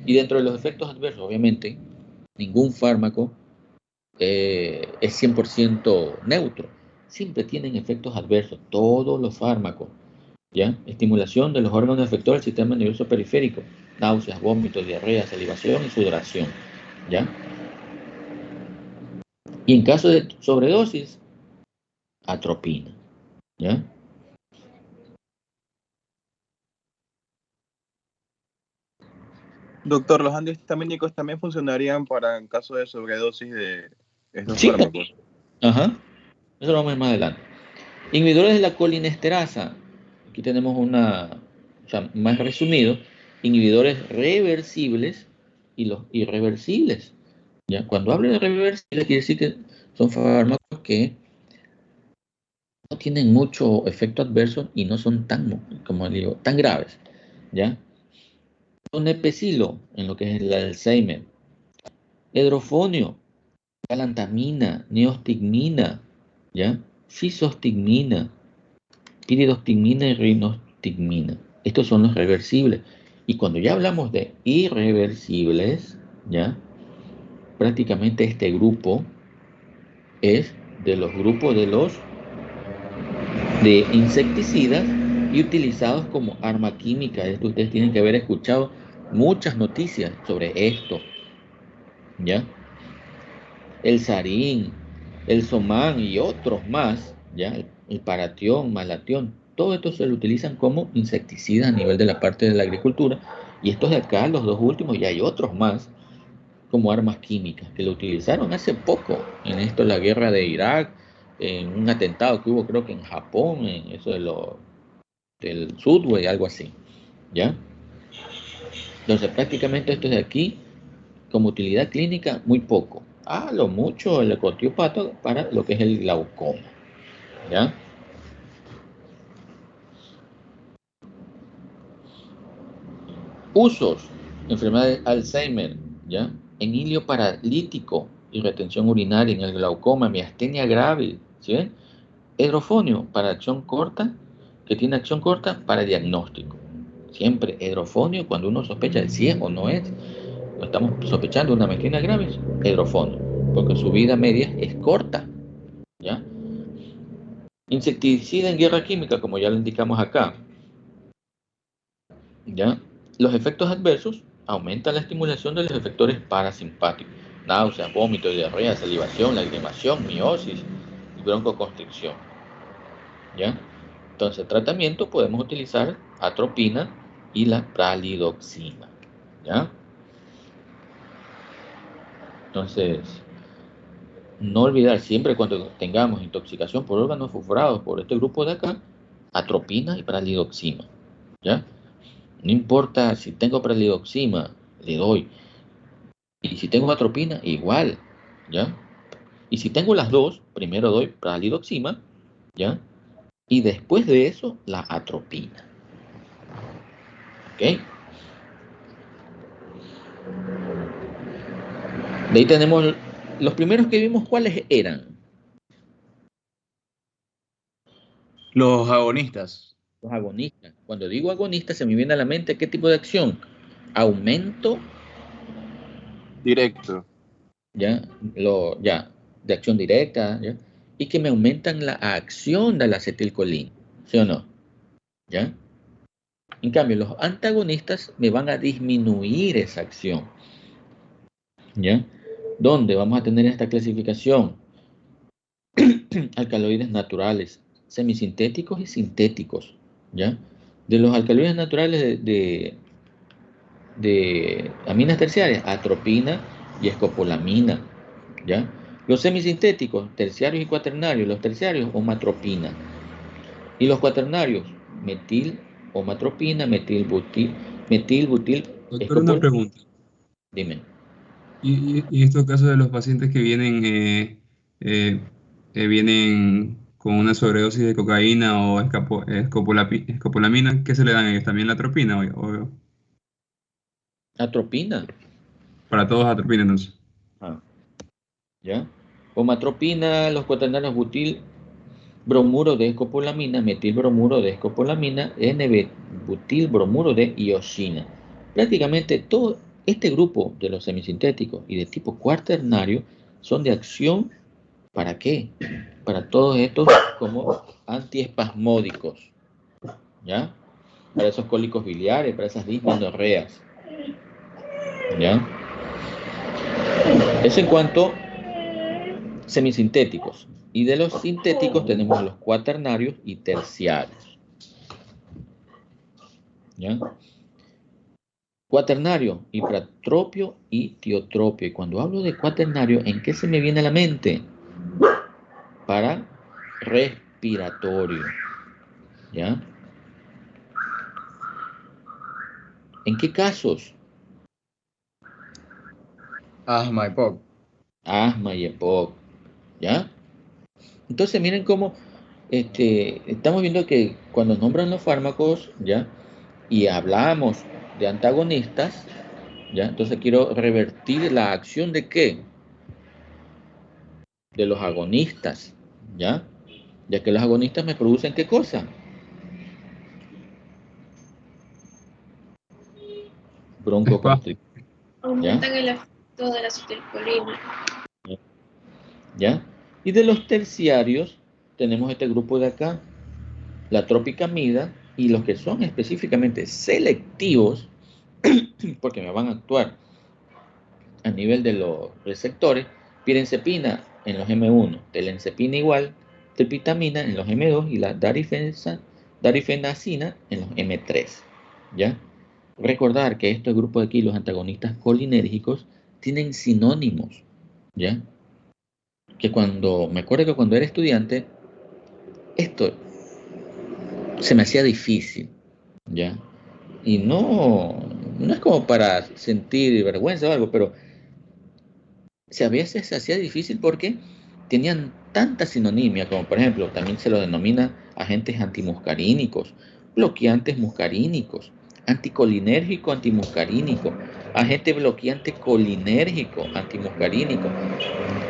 Y dentro de los efectos adversos, obviamente, ningún fármaco es 100% neutro. siempre tienen efectos adversos, todos los fármacos, ¿ya? Estimulación de los órganos efectores del sistema nervioso periférico, náuseas, vómitos, diarrea, salivación y sudoración, ¿ya? Y en caso de sobredosis, atropina, ¿ya? Doctor, ¿los antihistamínicos también funcionarían para en caso de sobredosis de estos Sí, fármacos? ajá, eso lo vamos a ver más adelante. Inhibidores de la colinesterasa, aquí tenemos una, o sea, más resumido, inhibidores reversibles y los irreversibles. ¿Ya? Cuando hablo de reversibles, quiere decir que son fármacos que no tienen mucho efecto adverso y no son tan, como digo, tan graves. ¿Ya? Donepezilo, en lo que es el Alzheimer. Hedrofonio, galantamina, neostigmina, ¿ya? Fisostigmina, piridostigmina y rinostigmina. Estos son los reversibles. Y cuando ya hablamos de irreversibles, ¿ya? Prácticamente este grupo es de los grupos de insecticidas y utilizados como arma química. Esto ustedes tienen que haber escuchado muchas noticias sobre esto, ¿ya? El sarín, el somán y otros más, ¿ya? El paratión, malatión, todo esto se lo utilizan como insecticidas a nivel de la parte de la agricultura. Y estos de acá, los dos últimos, y hay otros más, como armas químicas, que lo utilizaron hace poco, en esto, la guerra de Irak, en un atentado que hubo creo que en Japón, en eso del Sudway, algo así, ¿ya? Entonces prácticamente esto de aquí, como utilidad clínica, muy poco. A lo mucho el ecotiopato para lo que es el glaucoma, ¿ya? Usos, enfermedad de Alzheimer, ¿ya? En hilio paralítico y retención urinaria en el glaucoma, miastenia grave, ¿sí ven? Hedrofonio para acción corta, que tiene acción corta para diagnóstico. Siempre hedrofonio cuando uno sospecha de si es o no es. No estamos sospechando una miastenia grave, hedrofonio, porque su vida media es corta, ¿ya? Insecticida en guerra química, como ya lo indicamos acá, ¿ya? Los efectos adversos aumentan la estimulación de los efectores parasimpáticos, náuseas, vómitos, diarrea, salivación, lagrimación, miosis y broncoconstricción, ¿ya? Entonces, tratamiento podemos utilizar atropina y la pralidoxima, ¿ya? Entonces, no olvidar siempre cuando tengamos intoxicación por órganos fosforados por este grupo de acá, atropina y pralidoxima, ¿ya? No importa si tengo pralidoxima, le doy. Y si tengo atropina, igual, ¿ya? Y si tengo las dos, primero doy pralidoxima, ¿ya? Y después de eso, la atropina. ¿Ok? De ahí tenemos los primeros que vimos, ¿cuáles eran? Los agonistas. Los agonistas. Cuando digo agonista, se me viene a la mente qué tipo de acción. Aumento, Directo. ¿ya? De acción directa, ¿ya? Y que me aumentan la acción de la acetilcolina, ¿sí o no? ¿Ya? En cambio, los antagonistas me van a disminuir esa acción, ¿ya? ¿Dónde vamos a tener esta clasificación? Alcaloides naturales, semisintéticos y sintéticos, ¿ya? De los alcaloides naturales de aminas terciarias, atropina y escopolamina, ¿ya? Los semisintéticos, terciarios y cuaternarios, los terciarios, omatropina. Y los cuaternarios, metil, omatropina, metilbutil, Doctor, una pregunta. Dime. Y en estos casos de los pacientes que vienen con una sobredosis de cocaína o escopolamina, ¿qué se le dan a ellos? ¿También la atropina? Atropina. Para todos atropina entonces. Ah, ¿ya? Omatropina, los cuaternarios butil, bromuro de escopolamina, metilbromuro de escopolamina, N-butil bromuro de iosina. Prácticamente todo este grupo de los semisintéticos y de tipo cuaternario son de acción ¿Para qué? Para todos estos como antiespasmódicos, ¿ya? Para esos cólicos biliares, para esas dismenorreas, ¿ya? Eso en cuanto semisintéticos. Y de los sintéticos tenemos los cuaternarios y terciarios, ¿ya? Cuaternario, hipratropio y tiotropio. Y cuando hablo de cuaternario, ¿en qué se me viene a la mente? Para respiratorio, ¿ya? ¿En qué casos? Asma, EPOC. Asma y EPOC, ¿ya? Entonces miren cómo estamos viendo que cuando nombran los fármacos, ¿ya? Y hablamos de antagonistas, ¿ya? Entonces quiero revertir la acción de ¿qué? De los agonistas, ¿ya? Ya que los agonistas me producen ¿qué cosa? Broncoconstricción, Aumentan el efecto de la acetilcolina. ¿ya? Y de los terciarios tenemos este grupo de acá, la tropicamida, y los que son específicamente selectivos, porque me van a actuar a nivel de los receptores, pirenzepina en los M1, telencepina igual, tripitamina en los M2 y la darifenacina en los M3, ¿ya? Recordar que estos grupos de aquí, los antagonistas colinérgicos, tienen sinónimos, ¿ya? Que me acuerdo que cuando era estudiante, esto se me hacía difícil, ¿ya? Y no es como para sentir vergüenza o algo, pero a veces se hacía difícil porque tenían tanta sinonimia, como por ejemplo, también se lo denomina agentes antimuscarínicos, bloqueantes muscarínicos, anticolinérgico antimuscarínico, agente bloqueante colinérgico antimuscarínico,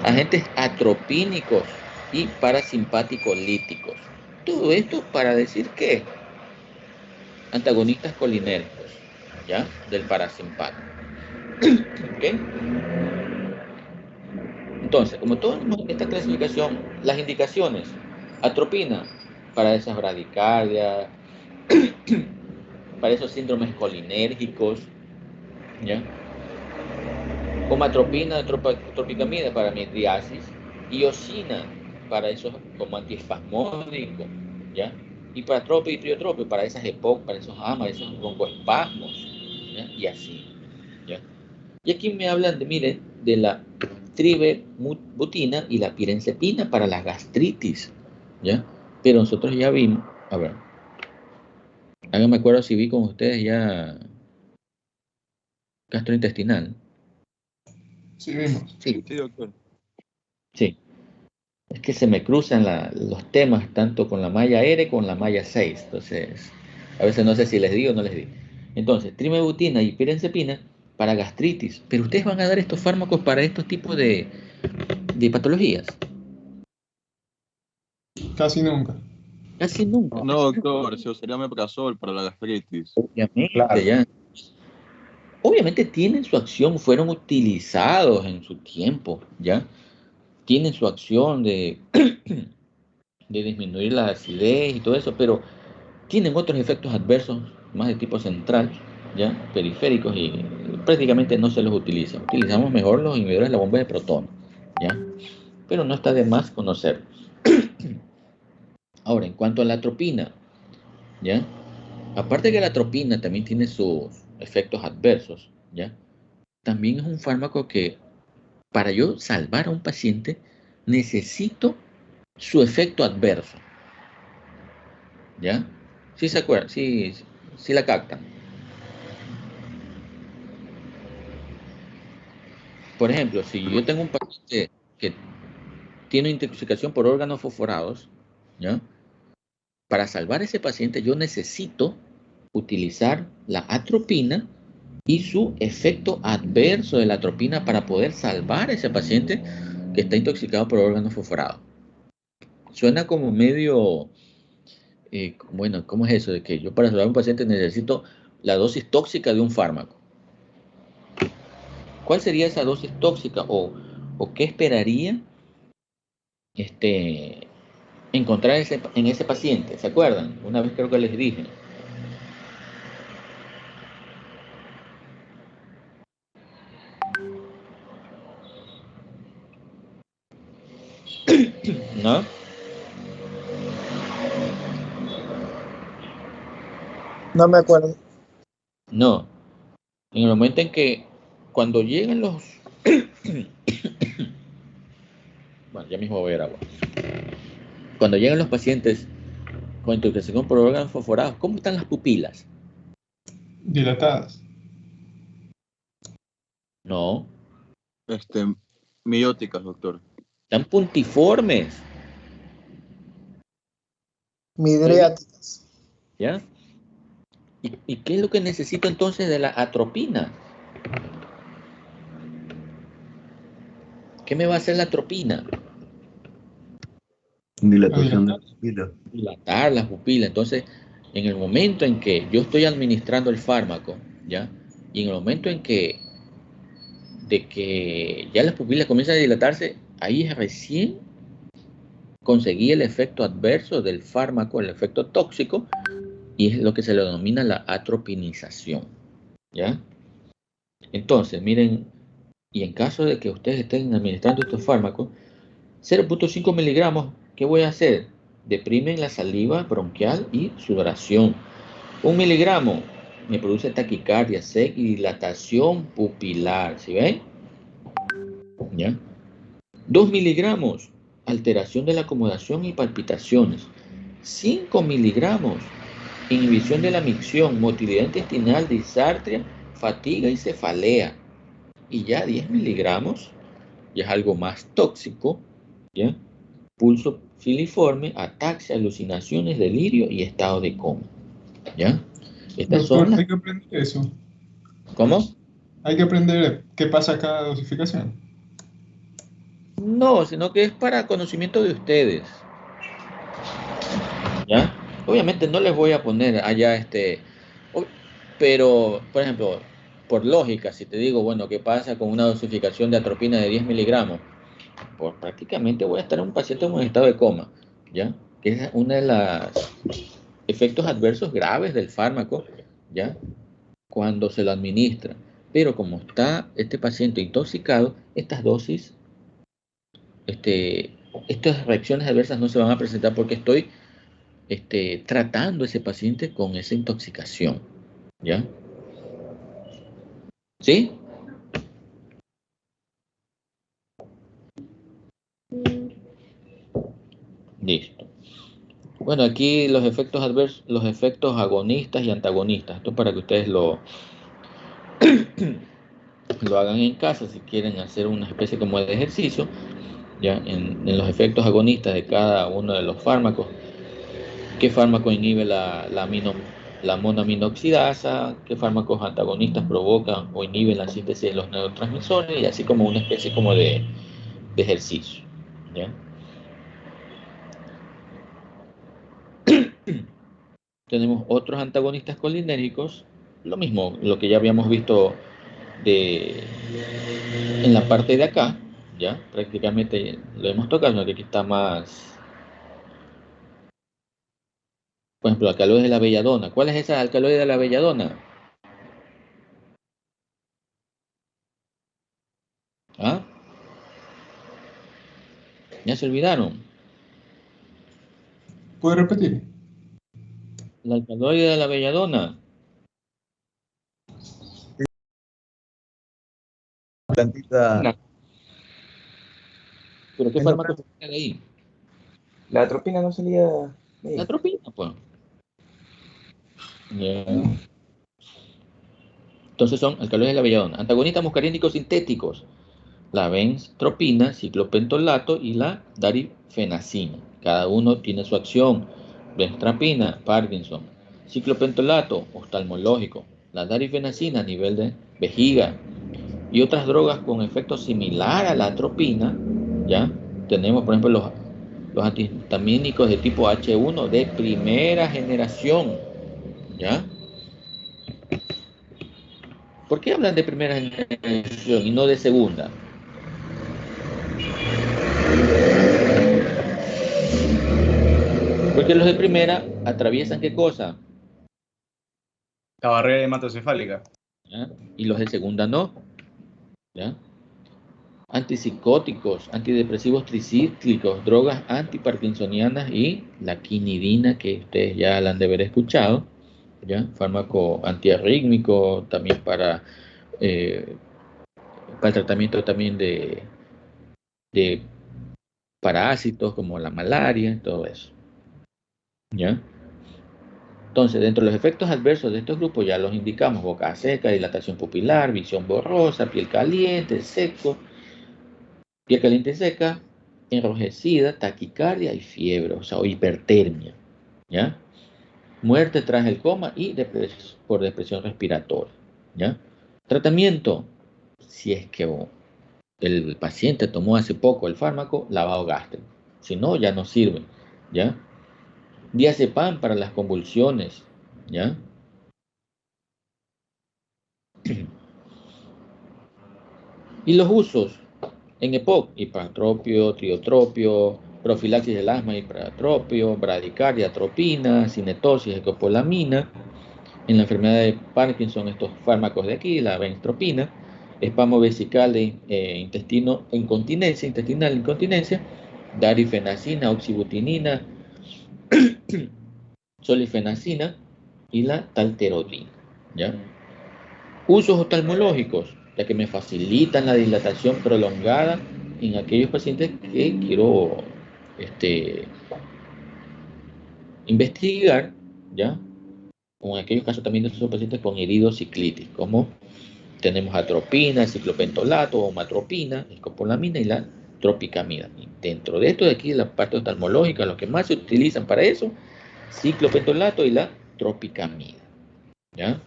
agentes atropínicos y parasimpáticos líticos. Todo esto para decir que antagonistas colinérgicos, ¿ya? Del parasimpático. ¿Ok? Entonces, como todos en esta clasificación, las indicaciones, atropina para esas bradicardias, para esos síndromes colinérgicos, ¿ya? Comatropina, tropicamida para midriasis, iosina para esos como antiespasmódicos, ¿ya? Hipratropio y triotropio para esas EPOC, para esos AMA, esos broncoespasmos, ¿ya? Y así, ¿ya? Y aquí me hablan de, miren, de la triberbutina y la pirenzepina para la gastritis, ¿ya? Pero nosotros ya vimos, a ver, háganme acuerdo si vi con ustedes ya gastrointestinal. Sí, vimos. Sí, Sí, doctor. sí. Es que se me cruzan los temas tanto con la malla R como con la malla 6, entonces a veces no sé si les digo o no les digo. Entonces, trimebutina y pirenzepina para gastritis, pero ustedes van a dar estos fármacos para estos tipos de patologías. Casi nunca. Casi nunca. No, doctor, se usaría omeprazol para la gastritis. Obviamente, Claro. ya. Obviamente tienen su acción, fueron utilizados en su tiempo, ¿ya? Tienen su acción de disminuir la acidez y todo eso, pero tienen otros efectos adversos más de tipo central, ¿ya? Periféricos, y prácticamente no se los utiliza. Utilizamos mejor los inhibidores de la bomba de protones, ¿ya? Pero no está de más conocerlos. Ahora, en cuanto a la atropina, ¿ya? Aparte que la atropina también tiene sus efectos adversos, ¿ya? También es un fármaco que para yo salvar a un paciente necesito su efecto adverso, ¿ya? ¿Sí se acuerdan? Sí la captan. Por ejemplo, si yo tengo un paciente que tiene intoxicación por órganos fosforados, ¿ya? Para salvar a ese paciente yo necesito utilizar la atropina y su efecto adverso de la atropina para poder salvar a ese paciente que está intoxicado por órganos fosforados. Suena como medio, bueno, ¿cómo es eso? De que yo para salvar a un paciente necesito la dosis tóxica de un fármaco. ¿Cuál sería esa dosis tóxica o qué esperaría encontrar en ese paciente. ¿Se acuerdan? Una vez creo que les dije. ¿No? No me acuerdo. No. En el momento en que cuando llegan los... Bueno, ya mismo voy a ir agua. Cuando llegan los pacientes con intoxicación por órganos fosforados, ¿cómo están las pupilas? Dilatadas. No, Mióticas, doctor. están puntiformes, Midriáticas. ¿ya? ¿Y qué es lo que necesito entonces de la atropina? ¿Qué me va a hacer la atropina? Dilatación de la pupila. Dilatar las pupilas. Entonces, en el momento en que yo estoy administrando el fármaco, ¿ya? Y en el momento en que ya las pupilas comienzan a dilatarse, ahí recién conseguí el efecto adverso del fármaco, el efecto tóxico, y es lo que se le denomina la atropinización, ¿ya? Entonces, miren, y en caso de que ustedes estén administrando estos fármacos, 0.5 miligramos, ¿qué voy a hacer? Deprimen la saliva bronquial y sudoración. 1 miligramo me produce taquicardia, sed y dilatación pupilar, ¿sí ven? ¿Ya? 2 miligramos, alteración de la acomodación y palpitaciones. 5 miligramos, inhibición de la micción, motilidad intestinal, disartria, fatiga y cefalea. Y ya 10 miligramos, ya es algo más tóxico, ¿ya? Pulso filiforme, ataxia, alucinaciones, delirio y estado de coma, ¿ya? Estas Doctor, son... hay que aprender eso. ¿Cómo? Hay que aprender qué pasa cada dosificación. No, sino que es para conocimiento de ustedes, ¿ya? Obviamente no les voy a poner allá pero, por ejemplo, por lógica, si te digo, bueno, ¿qué pasa con una dosificación de atropina de 10 miligramos? Pues prácticamente voy a estar en un paciente en un estado de coma, ¿ya? Que es una de los efectos adversos graves del fármaco, ¿ya? Cuando se lo administra. Pero como está este paciente intoxicado, estas dosis, estas reacciones adversas no se van a presentar porque estoy tratando a ese paciente con esa intoxicación, ¿ya? ¿Sí? Listo. Bueno, aquí los efectos adversos, los efectos agonistas y antagonistas. Esto para que ustedes lo hagan en casa si quieren hacer una especie como de ejercicio, ya en los efectos agonistas de cada uno de los fármacos. ¿Qué fármaco inhibe la monaminoxidasa? ¿Qué fármacos antagonistas provocan o inhiben la síntesis de los neurotransmisores? Y así como una especie como de ejercicio, ¿ya? Tenemos otros antagonistas colinérgicos, lo mismo, lo que ya habíamos visto en la parte de acá, ya prácticamente lo hemos tocado, sino que aquí está más, por ejemplo, alcaloides de la belladona. ¿Cuál es esa alcaloide de la belladona? ¿Ah? ¿Ya se olvidaron? ¿Puede repetir? La alcaloide de la belladona. Plantita. No. ¿Pero qué fármaco está ahí? La atropina no salía de ahí. La atropina, pues. Yeah. Entonces son alcaloides de la belladona. Antagonistas muscarínicos sintéticos. La benztropina, ciclopentolato y la darifenacina. Cada uno tiene su acción. Benztropina, Parkinson. Ciclopentolato, oftalmológico. La darifenacina a nivel de vejiga. Y otras drogas con efecto similar a la atropina, ¿ya? Tenemos, por ejemplo, los antihistamínicos de tipo H1 de primera generación, ¿ya? ¿Por qué hablan de primera generación y no de segunda? Porque los de primera atraviesan ¿qué cosa? La barrera hematocefálica. ¿Ya? Y los de segunda no. ¿Ya? Antipsicóticos, antidepresivos tricíclicos, drogas antiparkinsonianas y la quinidina, que ustedes ya la han de haber escuchado, ¿ya? Fármaco antiarrítmico, también para el tratamiento también de parásitos como la malaria, todo eso, ¿ya? Entonces, dentro de los efectos adversos de estos grupos ya los indicamos: boca seca, dilatación pupilar, visión borrosa, piel caliente, seco, piel caliente y seca, enrojecida, taquicardia y fiebre, o sea, o hipertermia, ¿ya? Muerte tras el coma y por depresión respiratoria, ¿ya? Tratamiento: si es que el paciente tomó hace poco el fármaco, lavado gástrico. Si no, ya no sirve, ¿ya? Diazepam para las convulsiones, ¿ya? Y los usos en EPOC: hipantropio, triotropio, profilaxis del asma, hiperatropio, bradicardia, atropina, cinetosis, escopolamina. En la enfermedad de Parkinson, estos fármacos de aquí, la benztropina, espasmo vesical de intestinal incontinencia, darifenacina, oxibutinina, solifenacina y la talterodina, ¿ya? Usos oftalmológicos, ya que me facilitan la dilatación prolongada en aquellos pacientes que quiero investigar, ¿ya? Con aquellos casos también de esos pacientes con iridociclitis, como tenemos atropina, ciclopentolato, omatropina, escopolamina y la tropicamida. Y dentro de esto de aquí, la parte oftalmológica, los que más se utilizan para eso, ciclopentolato y la tropicamida, ¿ya?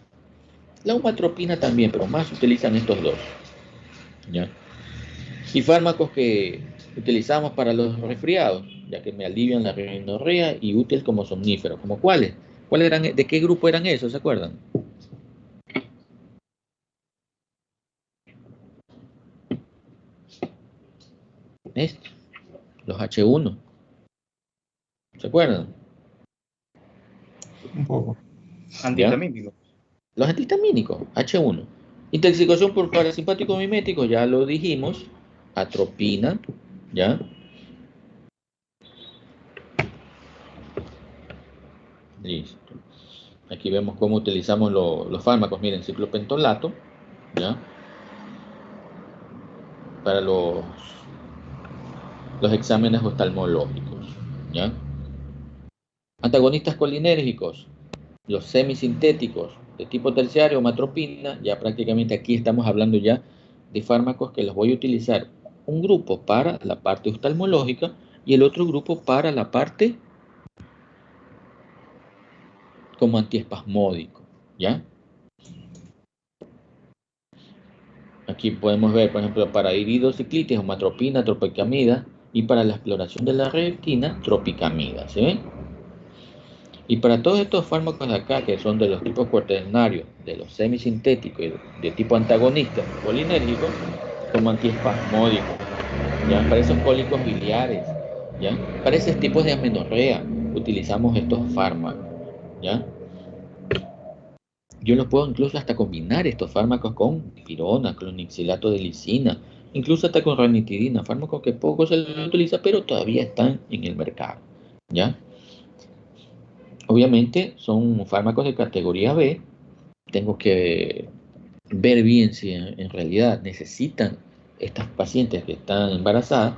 La omatropina también, pero más se utilizan estos dos, ¿ya? Y fármacos que utilizamos para los resfriados, ya que me alivian la rinorrea y útil como somnífero. ¿Como cuáles? ¿Cuáles eran? ¿De qué grupo eran esos? ¿Se acuerdan? Los H1. ¿Se acuerdan? Un poco. Antihistamínicos. Los antihistamínicos, H1. Intoxicación por parasimpáticos miméticos, ya lo dijimos. Atropina, ¿ya? Listo. Aquí vemos cómo utilizamos los fármacos. Miren, ciclopentolato, ¿ya? Para los exámenes oftalmológicos, ¿ya? Antagonistas colinérgicos, los semisintéticos de tipo terciario, omatropina, ya prácticamente aquí estamos hablando ya de fármacos que los voy a utilizar. Un grupo para la parte oftalmológica y el otro grupo para la parte como antiespasmódico, ¿ya? Aquí podemos ver, por ejemplo, para iridociclitis, omatropina, tropicamida, y para la exploración de la retina, tropicamida, ¿se ven? Y para todos estos fármacos de acá, que son de los tipos cuaternarios, de los semisintéticos y de tipo antagonista colinérgico, como antiespasmódico, ¿ya? Para esos cólicos biliares, ¿ya? Para esos tipos de amenorrea, utilizamos estos fármacos, ¿ya? Yo los puedo incluso hasta combinar estos fármacos con dipirona, clonixilato de lisina, incluso hasta con ranitidina, fármacos que poco se les utiliza, pero todavía están en el mercado, ¿ya? Obviamente son fármacos de categoría B. Tengo que ver bien si en realidad necesitan estas pacientes que están embarazadas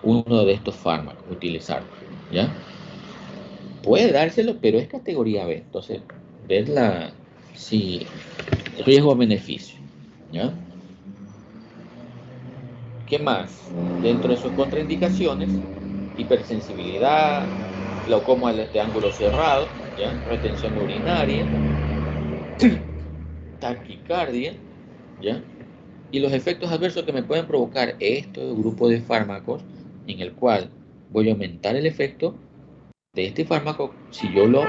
uno de estos fármacos, utilizarlo, ¿ya? Puede dárselo, pero es categoría B. Entonces, ver si riesgo o beneficio, ¿ya? ¿Qué más? Dentro de sus contraindicaciones, hipersensibilidad, glaucoma de ángulo cerrado, ¿ya? Retención urinaria, taquicardia, ¿ya? Y los efectos adversos que me pueden provocar este grupo de fármacos, en el cual voy a aumentar el efecto de este fármaco si yo lo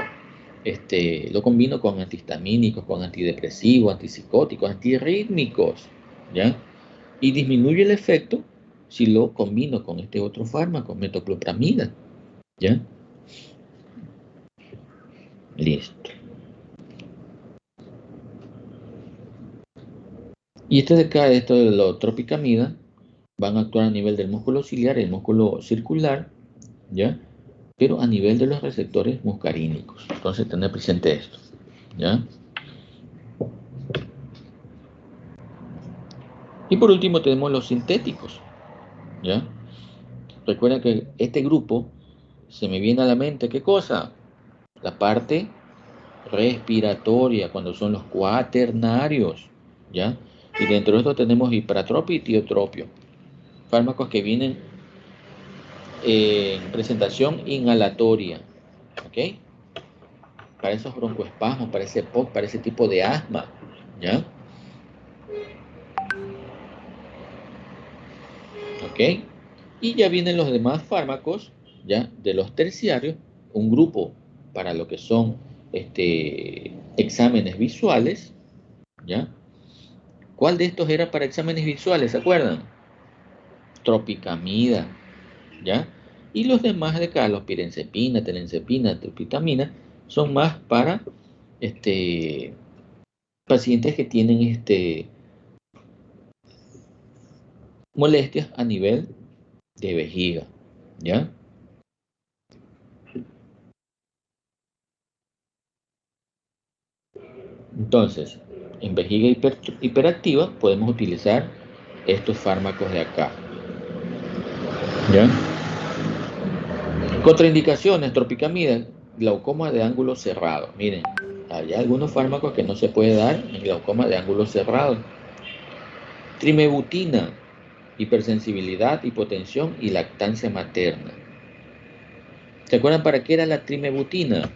combino con antihistamínicos, con antidepresivos, antipsicóticos, antirrítmicos, ¿ya? Y disminuye el efecto si lo combino con este otro fármaco, metoclopramida, ¿ya? Listo. Y este de acá, esto de la tropicamida, van a actuar a nivel del músculo ciliar, el músculo circular, ¿ya? Pero a nivel de los receptores muscarínicos. Entonces, tener presente esto, ¿ya? Y por último tenemos los sintéticos, ¿ya? Recuerden que este grupo se me viene a la mente, ¿qué cosa? La parte respiratoria, cuando son los cuaternarios, ¿ya? Y dentro de esto tenemos hiperatropio y tiotropio, fármacos que vienen en presentación inhalatoria, ¿ok? Para esos broncoespasmos, para ese POC, para ese tipo de asma, ¿ya? ¿Ok? Y ya vienen los demás fármacos, ¿ya? De los terciarios, un grupo para lo que son exámenes visuales, ¿ya? ¿Cuál de estos era para exámenes visuales? ¿Se acuerdan? Tropicamida, ¿ya? Y los demás de acá, los pirenzepina, telencepina, tropitamina, son más para pacientes que tienen molestias a nivel de vejiga, ¿ya? Entonces, en vejiga hiperactiva podemos utilizar estos fármacos de acá, ¿ya? Contraindicaciones, tropicamida, glaucoma de ángulo cerrado. Miren, hay algunos fármacos que no se puede dar en glaucoma de ángulo cerrado. Trimebutina, hipersensibilidad, hipotensión y lactancia materna. ¿Se acuerdan para qué era la trimebutina?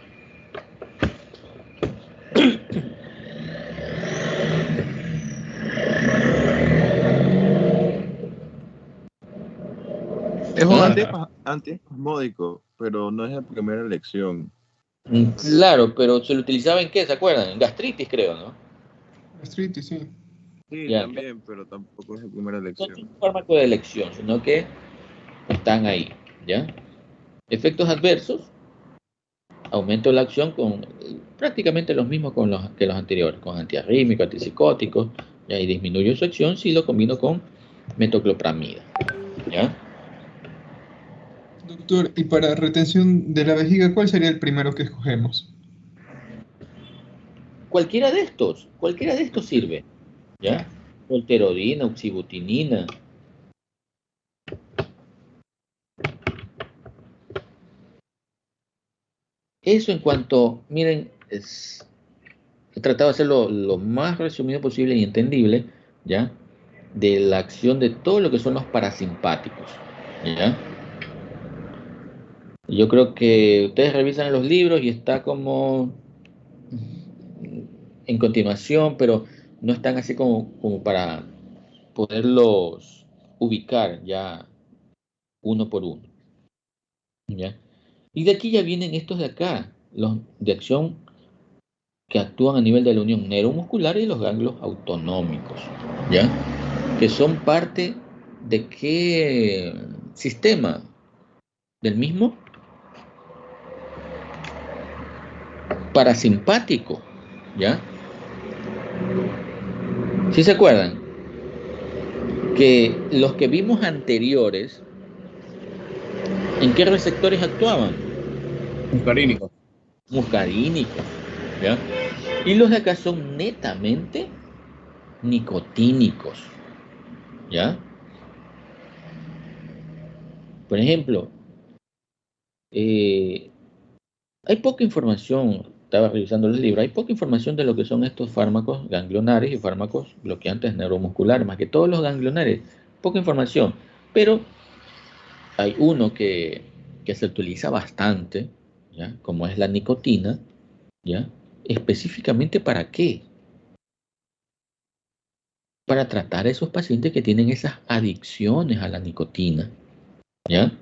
Es un Ah. antiespasmódico, pero no es la primera elección. Claro, pero se lo utilizaba en qué, ¿se acuerdan? En gastritis, creo, ¿no? Gastritis, sí. Sí, Ya, también, pero tampoco es la primera no elección. es un fármaco de elección, sino que están ahí, ¿ya? Efectos adversos, aumento de la acción con prácticamente los mismos que los anteriores, con antiarrítmicos, antipsicóticos, ¿ya? Y disminuyo su acción si lo combino con metoclopramida, ¿ya? Doctor, y para retención de la vejiga, ¿cuál sería el primero que escogemos? Cualquiera de estos sirve, ¿ya? Volterodina, oxibutinina. Eso en cuanto, miren, he tratado de hacerlo lo más resumido posible y entendible, ¿ya? De la acción de todo lo que son los parasimpáticos, ¿ya? Yo creo que ustedes revisan los libros y está como en continuación, pero no están así como para poderlos ubicar ya uno por uno, ¿ya? Y de aquí ya vienen estos de acá, los de acción que actúan a nivel de la unión neuromuscular y los ganglios autonómicos, ¿ya? Que son parte de qué sistema, del mismo parasimpático, ¿ya? ¿Sí se acuerdan? Que los que vimos anteriores, ¿en qué receptores actuaban? Muscarínico. Muscarínicos, ¿ya? Y los de acá son netamente nicotínicos, ¿ya? Por ejemplo, hay poca información, estaba revisando el libro, hay poca información de lo que son estos fármacos ganglionares y fármacos bloqueantes neuromusculares, más que todos los ganglionares, poca información, pero hay uno que se utiliza bastante, ¿ya? Como es la nicotina, ¿ya? Específicamente ¿para qué? Para tratar a esos pacientes que tienen esas adicciones a la nicotina, ¿ya?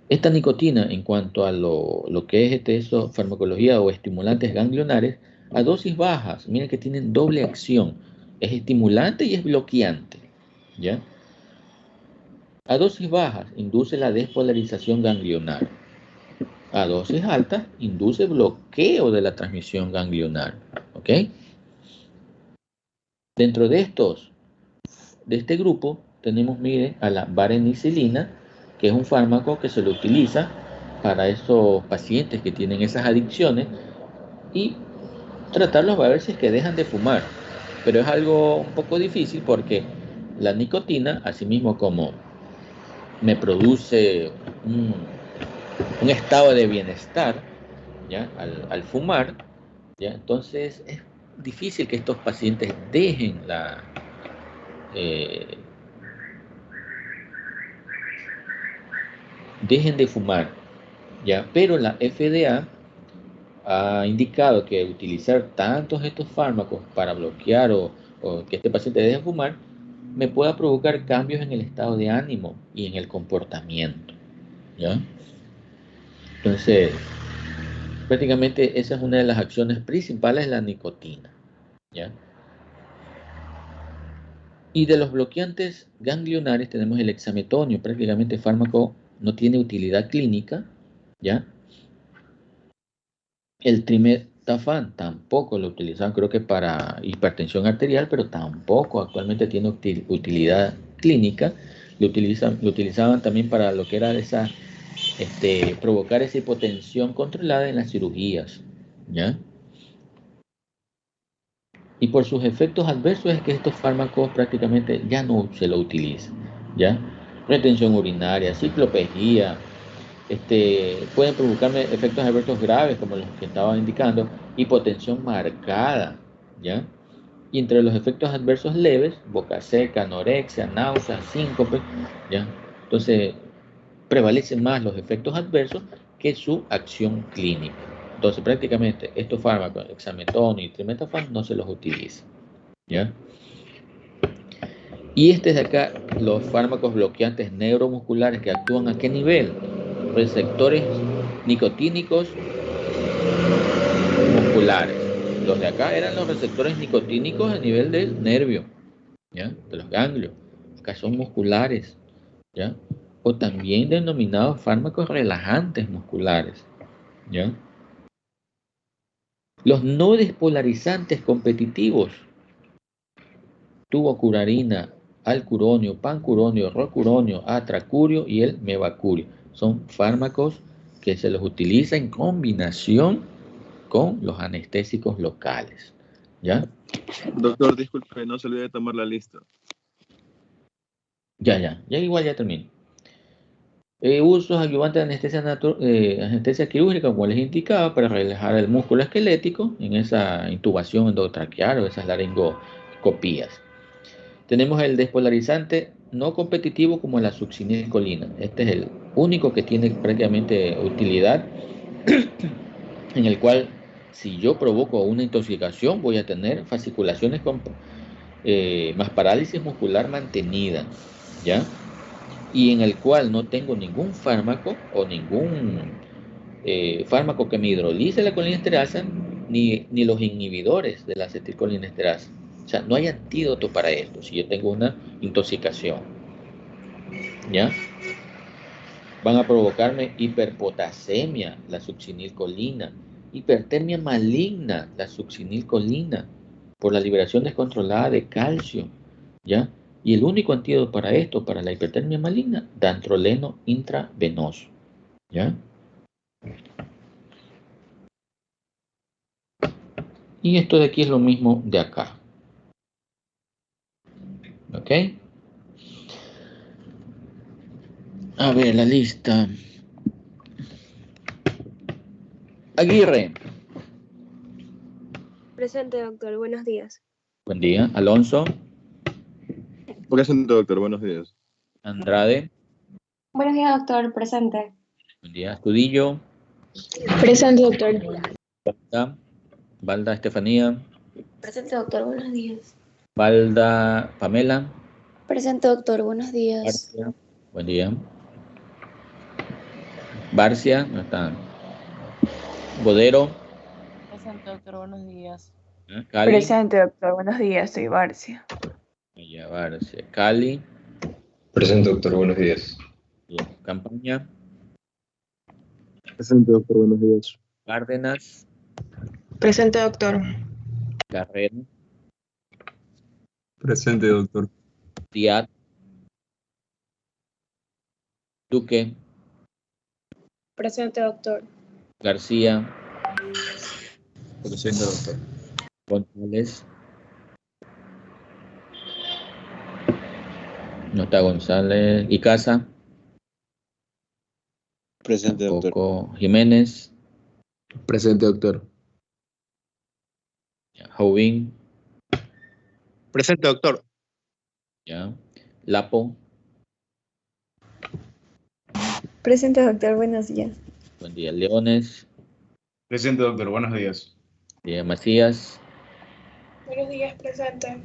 Esta nicotina, en cuanto a lo que es eso, farmacología o estimulantes ganglionares, a dosis bajas, miren que tienen doble acción, es estimulante y es bloqueante, ¿ya? A dosis bajas induce la despolarización ganglionar. a dosis altas induce bloqueo de la transmisión ganglionar. ¿Ok? Dentro de este grupo tenemos, mire, a la varenicilina, que es un fármaco que se lo utiliza para esos pacientes que tienen esas adicciones y tratarlos a ver si es que dejan de fumar. Pero es algo un poco difícil porque la nicotina, asimismo como me produce un estado de bienestar, ¿ya? Al fumar, ¿ya? Entonces es difícil que estos pacientes dejen dejen de fumar, ¿ya? Pero la FDA ha indicado que utilizar tantos estos fármacos para bloquear o que este paciente deje de fumar me pueda provocar cambios en el estado de ánimo y en el comportamiento, ¿ya? Entonces, prácticamente esa es una de las acciones principales de la nicotina, ¿ya? Y de los bloqueantes ganglionares tenemos el hexametonio, prácticamente el fármaco no tiene utilidad clínica, ¿ya? El trimethophan tampoco lo utilizaban, creo que para hipertensión arterial, pero tampoco actualmente tiene utilidad clínica. Lo utilizaban también para lo que era provocar esa hipotensión controlada en las cirugías, ¿ya? Y por sus efectos adversos es que estos fármacos prácticamente ya no se lo utilizan, ¿ya? Retención urinaria, ciclopegía, pueden provocarme efectos adversos graves, como los que estaba indicando, hipotensión marcada, ¿ya? Y entre los efectos adversos leves, boca seca, anorexia, náuseas, síncope, ¿ya? Entonces, prevalecen más los efectos adversos que su acción clínica. Entonces, prácticamente, estos fármacos, hexametonio y trimethophan, no se los utiliza, ¿ya? Y de acá, los fármacos bloqueantes neuromusculares que actúan ¿a qué nivel? Receptores nicotínicos musculares. Los de acá eran los receptores nicotínicos a nivel del nervio, ¿ya? De los ganglios. Acá son musculares, ¿ya? O también denominados fármacos relajantes musculares, ¿ya? Los no despolarizantes competitivos, tubocurarina, alcuronio, pancuronio, rocuronio, atracurio y el mevacurio. Son fármacos que se los utiliza en combinación con los anestésicos locales, ¿ya? Doctor, disculpe, no se olvide de tomar la lista. Ya igual ya termino. Usos ayudantes de anestesia quirúrgica, como les indicaba, para relajar el músculo esquelético en esa intubación endotraqueal o esas laringoscopías. Tenemos el despolarizante no competitivo como la succinilcolina. Este es el único que tiene prácticamente utilidad, en el cual si yo provoco una intoxicación voy a tener fasciculaciones más parálisis muscular mantenida, ¿ya? Y en el cual no tengo ningún fármaco o ningún fármaco que me hidrolice la colinesterasa ni los inhibidores de la acetilcolinesterasa. O sea, no hay antídoto para esto si yo tengo una intoxicación, ¿ya? Van a provocarme hiperpotasemia, la succinilcolina, hipertermia maligna, la succinilcolina, por la liberación descontrolada de calcio, ¿ya? Y el único antídoto para esto, para la hipertermia maligna, dantroleno intravenoso, ¿ya? Y esto de aquí es lo mismo de acá, ¿ok? A ver, la lista. Aguirre. Presente, doctor. Buenos días. Buen día. Alonso. Presente, doctor. Buenos días. Andrade. Buenos días, doctor. Presente. Buen día. Astudillo. Presente, doctor. Balda Estefanía. Presente, doctor. Buenos días. Balda Pamela. Presente, doctor. Buenos días. Barcia. Buen día. Barcia, ¿no está? Bodero. Presente, doctor. Buenos días. Cali. Presente, doctor. Buenos días. Soy Barcia. Ya, Barcia. Cali. Presente, doctor. Buenos días. Bien. Campaña. Presente, doctor. Buenos días. Cárdenas, Presente, doctor. Carrera, Presente, doctor. Díaz, Duque, Presente, doctor. García, Presente, doctor. González. No está González. ¿Y Casa? Presente, doctor. Tampoco. Jiménez, Presente, doctor. Jovín, Presente, doctor. ya. Lapo, Presente, doctor. Buenos días. buen día. Leones, Presente, doctor. Buenos días. día. Macías, Buenos días, presente.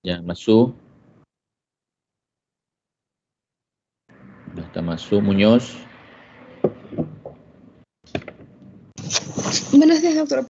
ya. Mazú, no está Mazú. Muñoz, Buenos días, doctor.